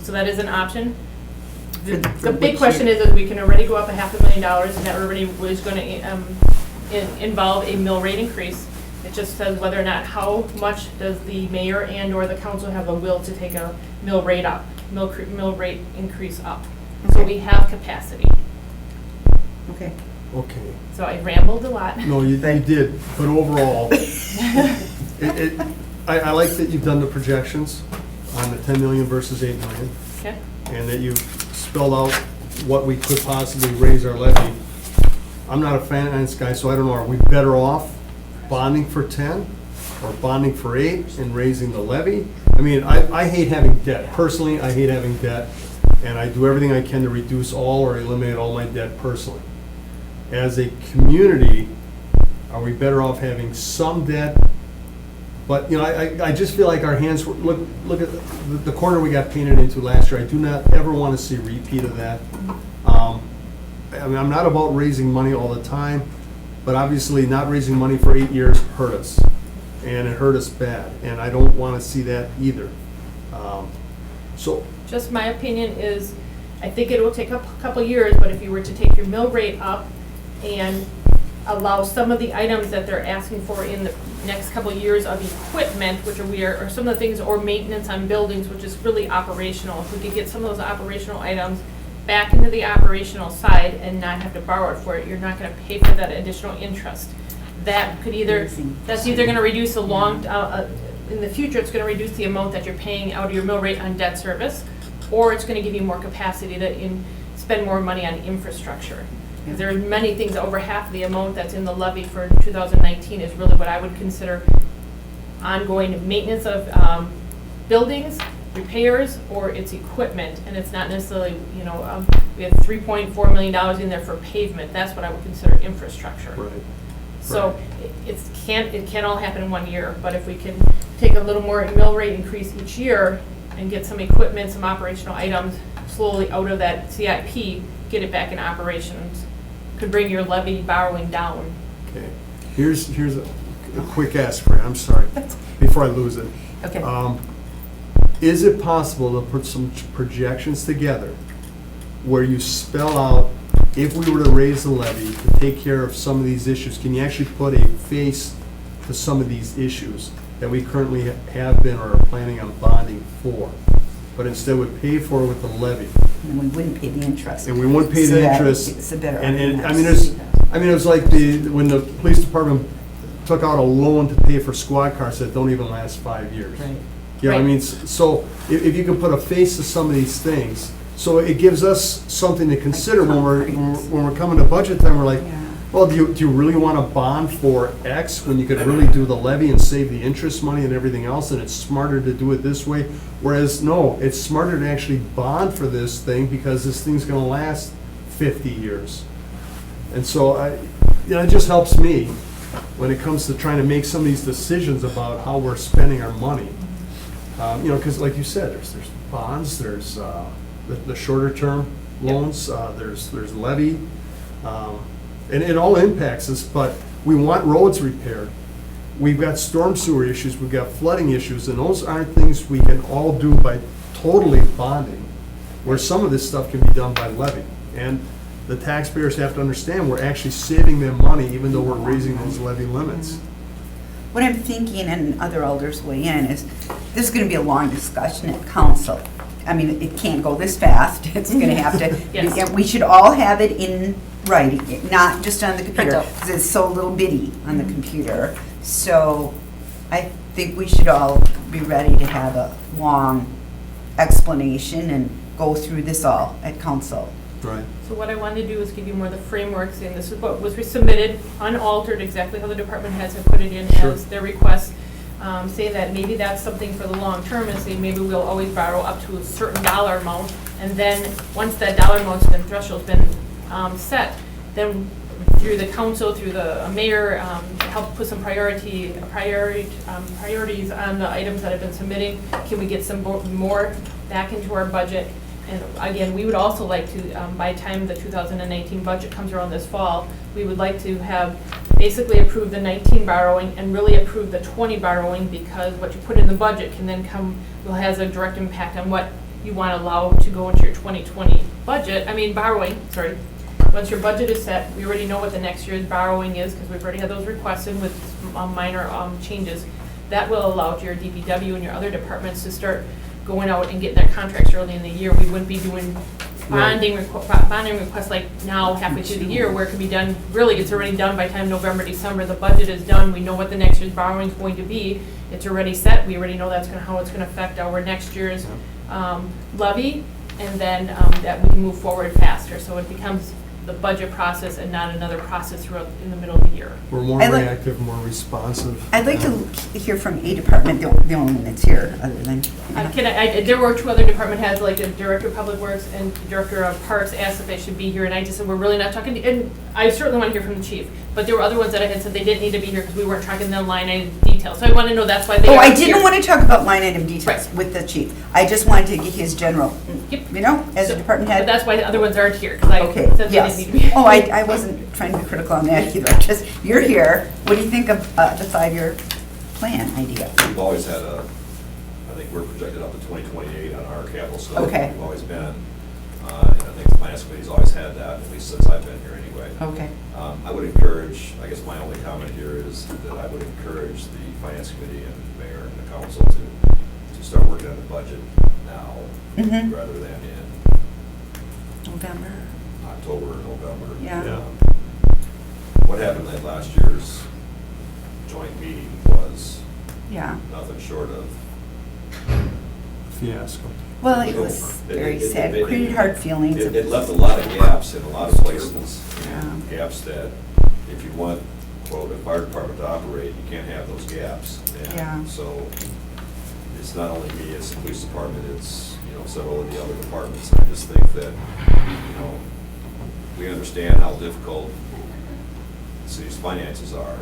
So that is an option. The big question is we can already go up $500,000, and that already was going to involve a mill rate increase. It just says whether or not how much does the mayor and or the council have a will to take a mill rate increase up. So we have capacity. Okay. Okay. So I rambled a lot. No, you did, but overall, I like that you've done the projections on the 10 million versus 8 million, Okay. and that you've spelled out what we could possibly raise our levy. I'm not a finance guy, so I don't know, are we better off bonding for 10 or bonding for 8 and raising the levy? I mean, I hate having debt. Personally, I hate having debt, and I do everything I can to reduce all or eliminate all my debt personally. As a community, are we better off having some debt? But, you know, I just feel like our hands, look at the corner we got painted into last year. I do not ever want to see a repeat of that. I mean, I'm not about raising money all the time, but obviously not raising money for 8 years hurt us, and it hurt us bad, and I don't want to see that either. So, Just my opinion is, I think it will take a couple years, but if you were to take your mill rate up and allow some of the items that they're asking for in the next couple of years of equipment, which are some of the things, or maintenance on buildings, which is really operational. If we could get some of those operational items back into the operational side and not have to borrow it for it, you're not going to pay for that additional interest. That could that's either going to reduce the in the future, it's going to reduce the amount that you're paying out of your mill rate on debt service, or it's going to give you more capacity to spend more money on infrastructure. Because there are many things, over half the amount that's in the levy for 2019 is really what I would consider ongoing maintenance of buildings, repairs, or it's equipment, and it's not necessarily, we have $3.4 million in there for pavement. That's what I would consider infrastructure. right. So it can't all happen in 1 year, but if we can take a little more mill rate increase each year and get some equipment, some operational items slowly out of that CIP, get it back in operations, could bring your levy borrowing down. Okay. Here's a quick ask for you, I'm sorry, before I lose it. Okay. Is it possible to put some projections together where you spell out, if we were to raise the levy to take care of some of these issues, can you actually put a face to some of these issues that we currently have been or are planning on bonding for, but instead would pay for it with the levy? And we wouldn't pay the interest. And we wouldn't pay So the that interest. It's a better And argument. it was like when the police department took out a loan to pay for squad cars that don't even last 5 years. Right. You know what I Right. mean? So if you can put a face to some of these things, so it gives us something to consider when we're coming to budget time, we're like, Yeah. well, do you really want to bond for X when you could really do the levy and save the interest money and everything else, and it's smarter to do it this way? Whereas, no, it's smarter to actually bond for this thing because this thing's going to last 50 years. And so it just helps me when it comes to trying to make some of these decisions about how we're spending our money. You know, because like you said, there's bonds, there's the shorter term loans, there's levy, and it all impacts us, but we want roads repaired. We've got storm sewer issues, we've got flooding issues, and those aren't things we can all do by totally bonding, where some of this stuff can be done by levy. And the taxpayers have to understand we're actually saving them money even though we're raising those levy limits. What I'm thinking, and other elders weigh in, is this is gonna be a long discussion at council. I mean, it can't go this fast, it's gonna have to, Yes. and we should all have it in writing, not just on the computer, Printout. because it's so little bitty on the computer. So I think we should all be ready to have a long explanation and go through this all at council. Right. So what I wanted to do is give you more of the framework, saying this is what was resubmitted, unaltered, exactly how the department heads have put it in Sure. as their request. Say that maybe that's something for the long term, and say maybe we'll always borrow up to a certain dollar amount, and then, once that dollar amount's been, threshold's been set, then through the council, through the mayor, help put some priorities on the items that have been submitting. Can we get some more back into our budget? And again, we would also like to, by the time the 2019 budget comes around this fall, we would like to have basically approved the 19 borrowing and really approve the 20 borrowing, because what you put in the budget can then has a direct impact on what you want to allow to go into your 2020 budget, borrowing, sorry. Once your budget is set, we already know what the next year's borrowing is, because we've already had those requested with minor changes. That will allow your DPW and your other departments to start going out and getting their contracts early in the year. We wouldn't be doing bonding requests like now halfway through the year, where it can be done, really, it's already done by the time November, December, the budget is done, we know what the next year's borrowing is going to be, it's already set, we already know how it's gonna affect our next year's levy, and then that we can move forward faster, so it becomes the budget process and not another process throughout in the middle of the year. We're more I like- reactive, more responsive. I'd like to hear from a department, the only one that's here, other than. There were two other department heads, like the Director of Public Works and Director of Parks, asked if they should be here, and I just said, we're really not talking, and I certainly want to hear from the chief, but there were other ones that I had said they didn't need to be here because we weren't tracking the line item details, so I want to know that's why they Oh, are I here. didn't want to talk about line item details Right. with the chief. I just wanted to get his general, Yep. as a So- department But head. that's why the other ones aren't here, because I Okay, said they yes. didn't need to be. Oh, I wasn't trying to be critical on that either. Just, you're here. What do you think of the 5-year plan idea? We've always had I think we're projected up to 2028 on our capital stuff. Okay. We've always been, and I think the finance committee's always had that, at least since I've been here anyway. Okay. I would encourage, I guess my only comment here is that I would encourage the finance committee and mayor and the council to start working on the budget now, Mhm. rather than in November. October or November. Yeah. What happened at last year's joint meeting was Yeah. nothing short of Fiasco. Well, it was very sad. Created hard feelings. It left a lot of gaps in a lot of places. Yeah. And gaps that, if you want, quote, a fire department to operate, you can't have those gaps. Yeah. And so, it's not only me, it's the police department, it's, several of the other departments. I just think that, we understand how difficult the city's finances are.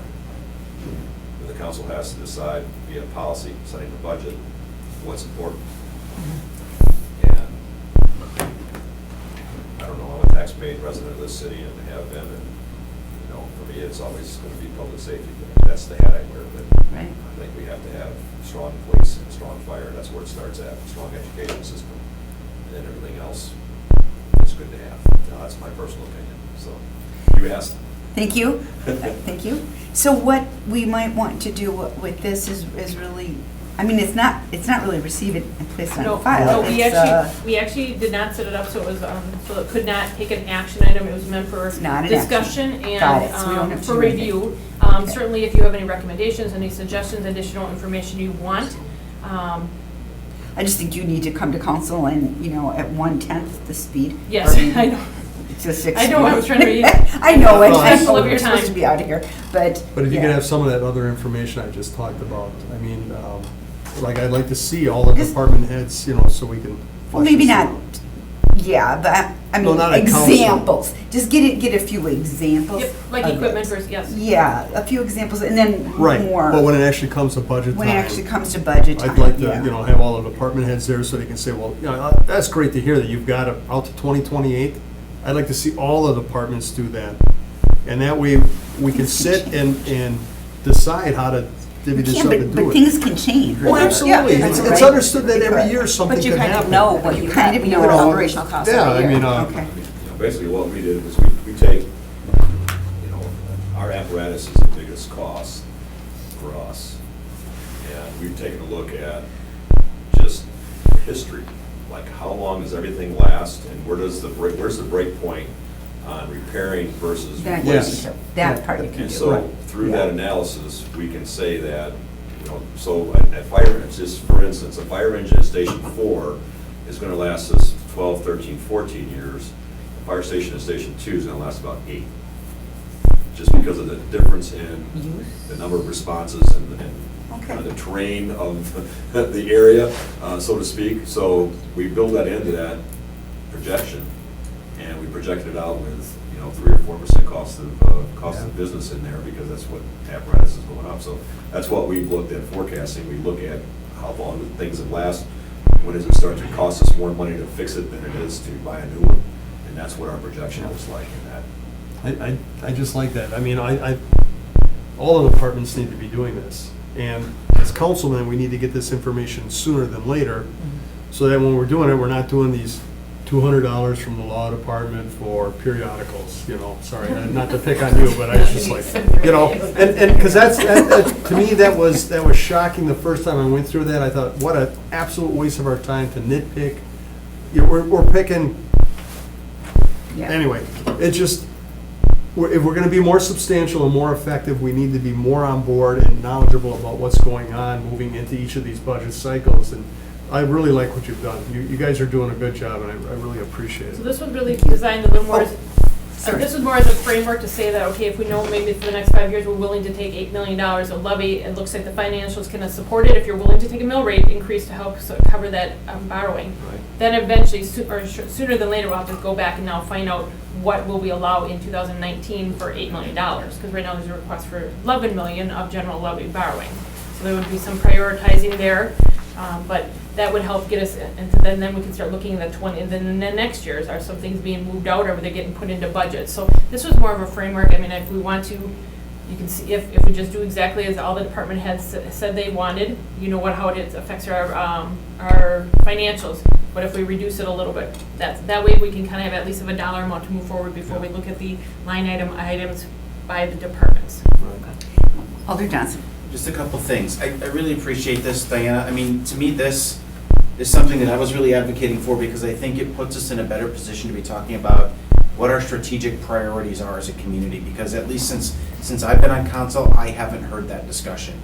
But the council has to decide via policy, setting the budget, what's important. And I don't know, I'm a tax-paying resident of this city and have been, and, for me, it's always going to be public safety. That's the hat I wear, but Right. I think we have to have strong police and strong fire. That's where it starts at, strong education system. And then everything else is good to have. Now, that's my personal opinion, so. You asked. Thank you. Thank you. So what we might want to do with this is really, it's not really receive it and place it on No, file. we It's, actually did not set it up so it was, so it could not take an action item. It was meant for not an discussion Got it. So we don't and have to for do anything. review. Okay. Certainly, if you have any recommendations, any suggestions, additional information you want, I just think you need to come to council and, at 1/10 the speed. yes, or I know. To 60. I know, I was trying to read. I know it. Well, I Full know of your we're supposed time. to be out of here, but. But if you yeah. could have some of that other information I just talked about, I'd like to see all the Just- department heads, so we can. Well, flesh maybe this not out. Yeah, but I No, mean, not a council. examples. Just get a few examples. Yep, like of equipment it. versus, yes. Yeah, a few examples, and then Right, more. but when it actually comes to budget When it time, actually comes to budget time, I'd like to, yeah. have all the department heads there so they can say, well, that's great to hear that you've got it out to 2028. I'd like to see all the departments do that. And that way, we can sit and decide how to divvy We this can, up and but do it. things can change. Oh, right? absolutely. Yeah, It's right. understood that every Because- year something But you can kind happen. of know what You you kind have, of you know. know, operational costs Yeah, every I year. mean, Okay. Basically, what we did was we take, our apparatus is the biggest cost for us. And we've taken a look at just history, like how long does everything last and where's the break point on repairing versus That, Yes. replacing? that part you can And do. so, through that analysis, we can say that, so at fire, just for instance, a fire engine at Station 4 is gonna last us 12, 13, 14 years. A fire station at Station 2 is gonna last about 8. Just because of the difference in the number of responses and Okay. the terrain of the area, so to speak. So we build that into that projection, and we projected it out with, 3 or 4% cost of business in there, because that's what apparatus is going up. So that's what we've looked at forecasting. We look at how long things have last, when does it start to cost us more money to fix it than it is to buy a new one, and that's what our projection looks like in that. I just like that. I mean, all the departments need to be doing this. And as councilmen, we need to get this information sooner than later, so that when we're doing it, we're not doing these $200 from the law department for periodicals, sorry, not to pick on you, but I was just like, and because that, to me, that was shocking the first time I went through that. I thought, what an absolute waste of our time to nitpick. We're picking, Yeah. anyway, it just, if we're gonna be more substantial and more effective, we need to be more on board and knowledgeable about what's going on moving into each of these budget cycles. And I really like what you've done. You guys are doing a good job, and I really appreciate So it. this was really designed a little more, sorry. this was more as a framework to say that, okay, if we know maybe for the next 5 years, we're willing to take $8 million of levy, it looks like the financials can support it, if you're willing to take a mill rate increase to help cover that borrowing. Right. Then eventually, sooner than later, we'll have to go back and now find out what will we allow in 2019 for $8 million. Because right now there's a request for 11 million of general levy borrowing. So there would be some prioritizing there, but that would help get us, and then we can start looking at and then the next years, are some things being moved out, or are they getting put into budget? So this was more of a framework. I mean, if we want to, you can see, if we just do exactly as all the department heads said they wanted, how it affects our financials. But if we reduce it a little bit, that way we can kind of have at least of a dollar amount to move forward before we look at the line items by the departments. Alder Johnson. Just a couple things. I really appreciate this, Diana. I mean, to me, this is something that I was really advocating for, because I think it puts us in a better position to be talking about what our strategic priorities are as a community, because at least since I've been on council, I haven't heard that discussion.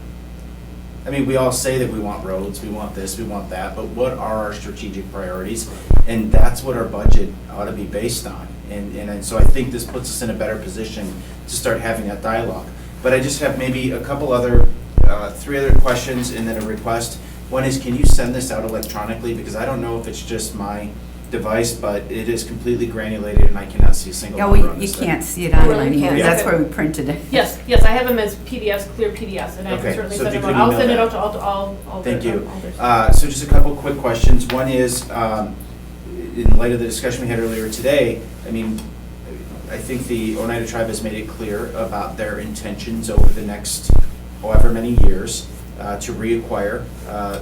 I mean, we all say that we want roads, we want this, we want that, but what are our strategic priorities? And that's what our budget ought to be based on. And so I think this puts us in a better position to start having that dialogue. But I just have maybe a couple other, 3 other questions and then a request. One is, can you send this out electronically? Because I don't know if it's just my device, but it is completely granulated and I cannot see a single Yeah, number on you this thing. can't see it on Really? here. Yeah. That's where we printed it. Yes, I have them as PDFs, clear PDFs, and I Okay, can certainly so send if them you out. could I'll send it email out to all Thank you. their- So just a couple quick questions. One is, in light of the discussion we had earlier today, I mean, I think the Oneida Tribe has made it clear about their intentions over the next however many years to reacquire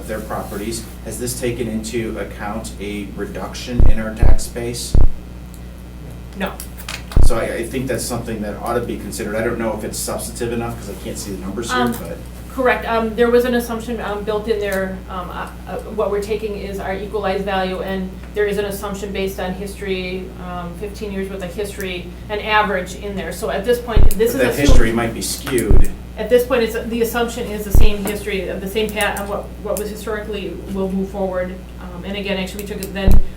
their properties. Has this taken into account a reduction in our tax base? No. So I think that's something that ought to be considered. I don't know if it's substantive enough because I can't see the numbers here, but. Correct. There was an assumption built in there. What we're taking is our equalized value, and there is an assumption based on history, 15 years worth of history, an average in there. So at this point, this is That assumed- history might be skewed. At this point, the assumption is the same history, the same path, what was historically will move forward. And again, actually,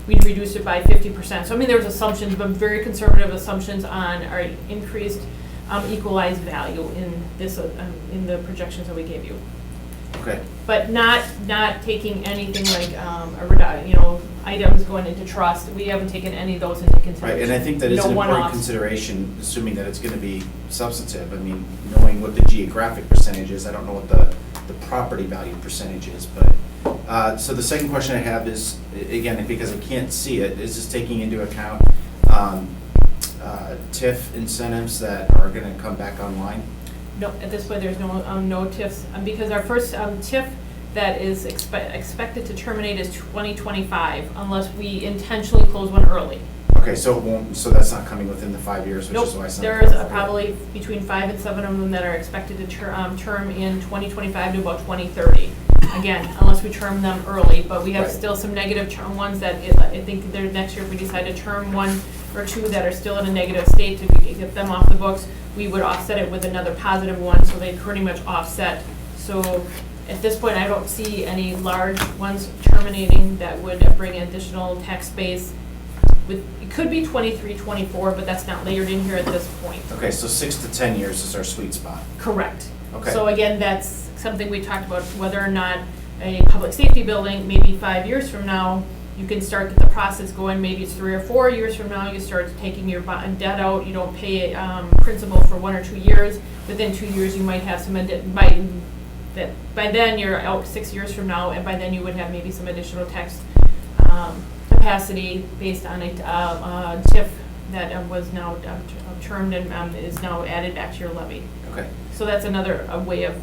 we'd reduced it by 50%. So I mean, there was assumptions, but very conservative assumptions on our increased equalized value in this, in the projections that we gave you. Okay. But not taking anything like items going into trust. We haven't taken any of those into consideration. Right, and I think that is No an important one-offs. consideration, assuming that it's gonna be substantive. I mean, knowing what the geographic percentage is, I don't know what the property value percentage is, but, so the second question I have is, again, because I can't see it, is this taking into account, TIF incentives that are gonna come back online? No, at this point, there's no TIFs, because our first TIF that is expected to terminate is 2025, unless we intentionally close one early. Okay, so it won't, so that's not coming within the 5 years, which Nope, is why some. there is probably between 5 and 7 of them that are expected to term in 2025 to about 2030. Again, unless we term them early, but we have Right. still some negative term ones that I think they're next year, if we decide to term one or two that are still in a negative state to get them off the books, we would offset it with another positive one, so they pretty much offset. So at this point, I don't see any large ones terminating that would bring additional tax base. It could be 23, 24, but that's not layered in here at this point. Okay, so 6 to 10 years is our sweet spot. Correct. Okay. So again, that's something we talked about, whether or not a public safety building, maybe 5 years from now, you can start get the process going. Maybe it's 3 or 4 years from now, you start taking your debt out, you don't pay principal for 1 or 2 years. Within 2 years, you might have some, by then you're out 6 years from now, and by then you would have maybe some additional tax capacity based on a TIF that was now termed and is now added back to your levy. Okay, So that's another way of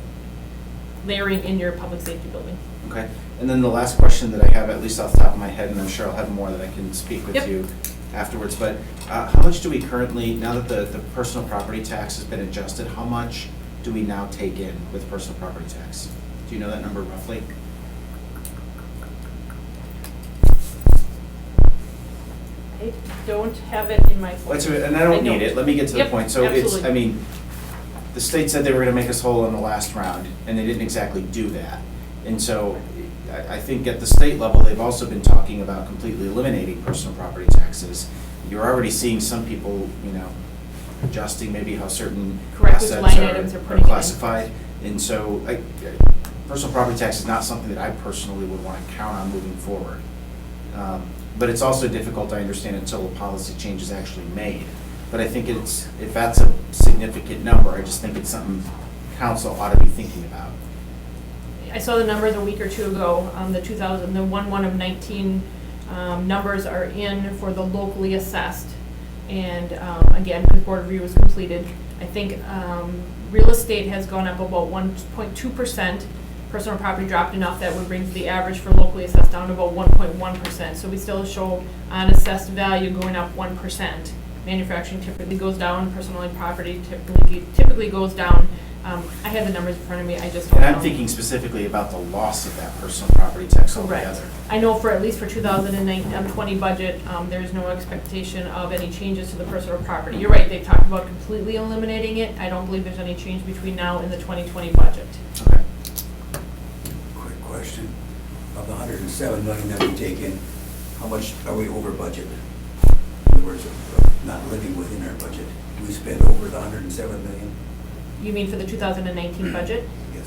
layering in your public safety building. okay. And then the last question that I have, at least off the top of my head, and I'm sure I'll have more that I can speak with Yep. you afterwards, but how much do we currently, now that the personal property tax has been adjusted, how much do we now take in with personal property tax? Do you know that number roughly? I don't have it in my. And I don't need it, let me get to the Yep, point. So it's, absolutely. I mean, the state said they were gonna make us whole in the last round, and they didn't exactly do that. And so I think at the state level, they've also been talking about completely eliminating personal property taxes. You're already seeing some people, adjusting maybe how certain Correct, which assets line items are putting it in. classified. And so personal property tax is not something that I personally would wanna count on moving forward. But it's also difficult, I understand, until a policy change is actually made. But I think if that's a significant number, I just think it's something council ought to be thinking about. I saw the numbers a week or two ago, the 1/1 of 19 numbers are in for the locally assessed. And again, because board review was completed, I think real estate has gone up about 1.2%. Personal property dropped enough that would bring the average for locally assessed down to about 1.1%. So we still show on assessed value going up 1%. Manufacturing typically goes down, personal property typically goes down. I have the numbers in front of me, I just don't know. And I'm thinking specifically about the loss of that personal property tax Correct. altogether. I know for at least for 2020 budget, there's no expectation of any changes to the personal property. You're right, they've talked about completely eliminating it. I don't believe there's any change between now and the 2020 budget. Okay. Quick question. Of the 107 million that we take in, how much are we over budget? In other words, not living within our budget. We spent over the 107 million? You mean for the 2019 budget? Yes.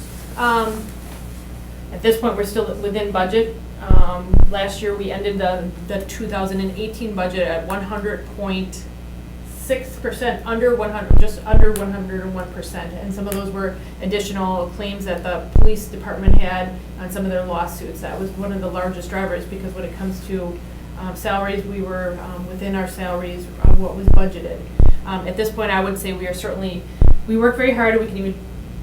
At this point, we're still within budget. Last year, we ended the 2018 budget at 100.6%, under 100, just under 101%. And some of those were additional claims that the police department had on some of their lawsuits. That was one of the largest drivers, because when it comes to salaries, we were within our salaries, what was budgeted. At this point, I would say we work very hard, and we can even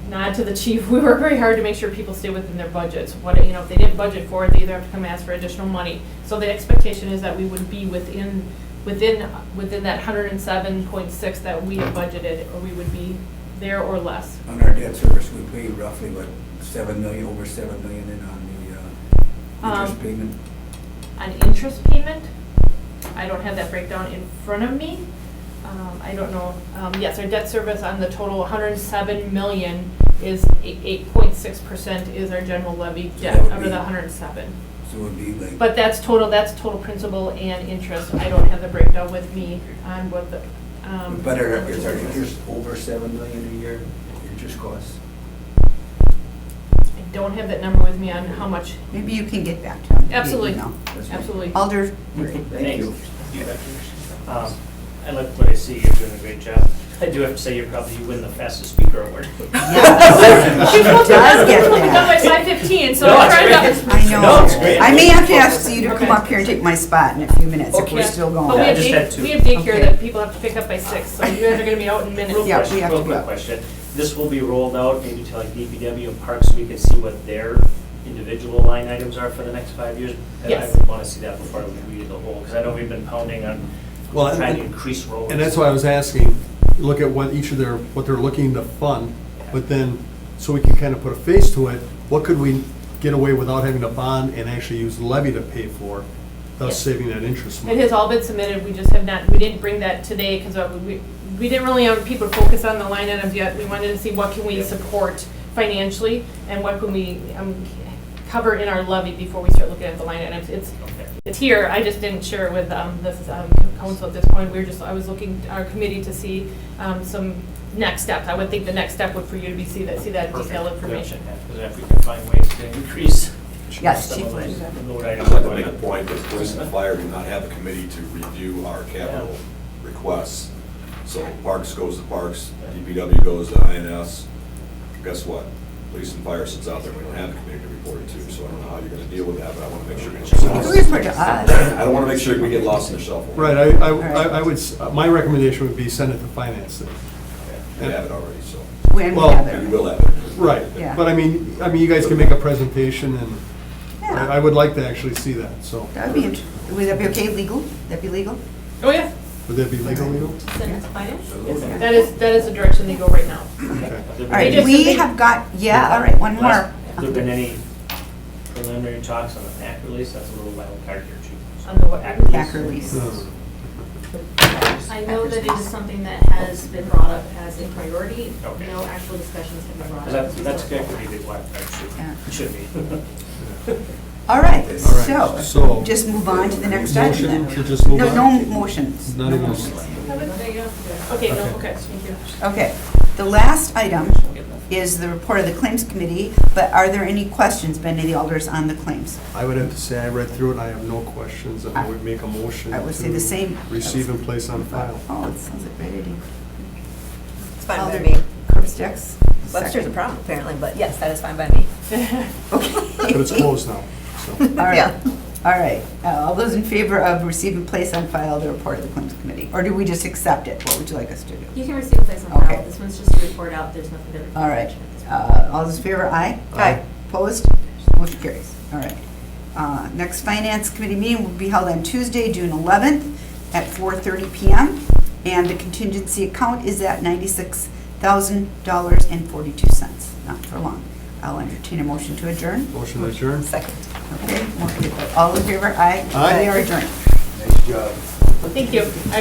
nod to the chief, we work very hard to make sure people stay within their budgets. If they didn't budget for it, they either have to come ask for additional money. So the expectation is that we would be within that 107.6 that we have budgeted, or we would be there or less. On our debt service, we pay roughly, what, 7 million, over 7 million in on the interest payment? On interest payment, I don't have that breakdown in front of me. I don't know. Yes, our debt service on the total 107 million is 8.6% is our general levy So debt that would out of be- the 107. So it would be like. But that's total principal and interest. I don't have the breakdown with me on what the. But is our interest over 7 million a year, interest costs? I don't have that number with me on how much, Maybe you can get back to him. via absolutely, email. absolutely. Alder, Thank you. I like what I see, you're doing a great job. I do have to say, you win the fastest speaker award. yes, she does get We're done by that. 5:15, so No, I'm it's trying great. to. I know. No, it's great. I may have to ask you to come Okay. up here and take my spot in a few minutes if we're Okay. still But we going. I have just had two. we have daycare Okay. that people have to pick up by 6, so you guys are gonna be out in minutes. Real Yeah, question, we have real to quick go. question. This will be rolled out maybe to like DPW and Parks, so we can see what their individual line items are for the next 5 years? And Yes. I would want to see that before we read the whole, because I know we've been pounding on Well, trying to increase roles. And that's why I was asking, look at what each of their, what they're looking to fund, but then, so we can kind of put a face to it, what could we get away without having to bond and actually use levy to pay for, thus Yes. saving that interest It money? has all been submitted, we just have not, we didn't bring that today, because we didn't really have people to focus on the line items yet. We wanted to see what can we support financially, and what can we cover in our levy before we start looking at the line items. It's here, I just didn't share it with this council at this point. I was looking, our committee, to see some next steps. I would think the next step would for you to be see that detailed information. Because if we can find ways to increase Yes, some Chief of those Lynn. load I'd items. like to make a point that police and fire do not have a committee to review our capital requests. So Parks goes to Parks, DPW goes to INS. Guess what? Police and fire sits out there, we don't have a committee to report it to, so I don't know how you're gonna deal with that, but I wanna make sure. Who report to us? I don't wanna make sure we get lost in the shuffle. Right, I would, my recommendation would be send it to finance then. We have it already, so. When we Well- have And it. you will have it. Right, Yeah. but I mean, you guys can make a presentation, and I Yeah, would like to actually see that, so. that would be, would that be okay, legal? That be legal? Oh, yeah, Would that be legal? Send it to finance? that is the direction they go right now. Okay. All right, just- we have got, yeah, all right, one more. Have there been any preliminary talks on the PAC release? That's a little wild card here, too. On the what? Packer lease. No. I know that it is something that has been brought up as a priority. Okay. No actual discussions have been brought up. That's a pretty big wild card, Yeah. should be. All right, All right, so- just move on to the next item Motion then. to just move on? No motions. Not even, Okay, no, okay, thank you. Okay, the last item is the report of the Claims Committee, but are there any questions by any of the alders on the claims? I would have to say, I read through it, and I have no questions, and I would make a motion I would say the same. to receive and place on file. Oh, it sounds like great idea. It's fine by Alder me. Kirkstack's Webster's a second. problem, apparently, but yes, that is fine by me. Okay. But it's closed now, so. All right, Yeah. all right. All those in favor of receive and place on file the report of the Claims Committee? Or do we just accept it? What would you like us to do? You can receive a place on Okay. file. This one's just a report out. There's nothing to report. All right. All those in favor, aye? Aye. Opposed? Motion carries. All right. Next Finance Committee meeting will be held on Tuesday, June 11th at 4:30 PM. And the contingency account is at $96,000.42. Not for long. I'll entertain a motion to adjourn. Motion adjourned? Second. Okay. All in favor, aye? Aye. We are adjourned. Nice job. Thank you.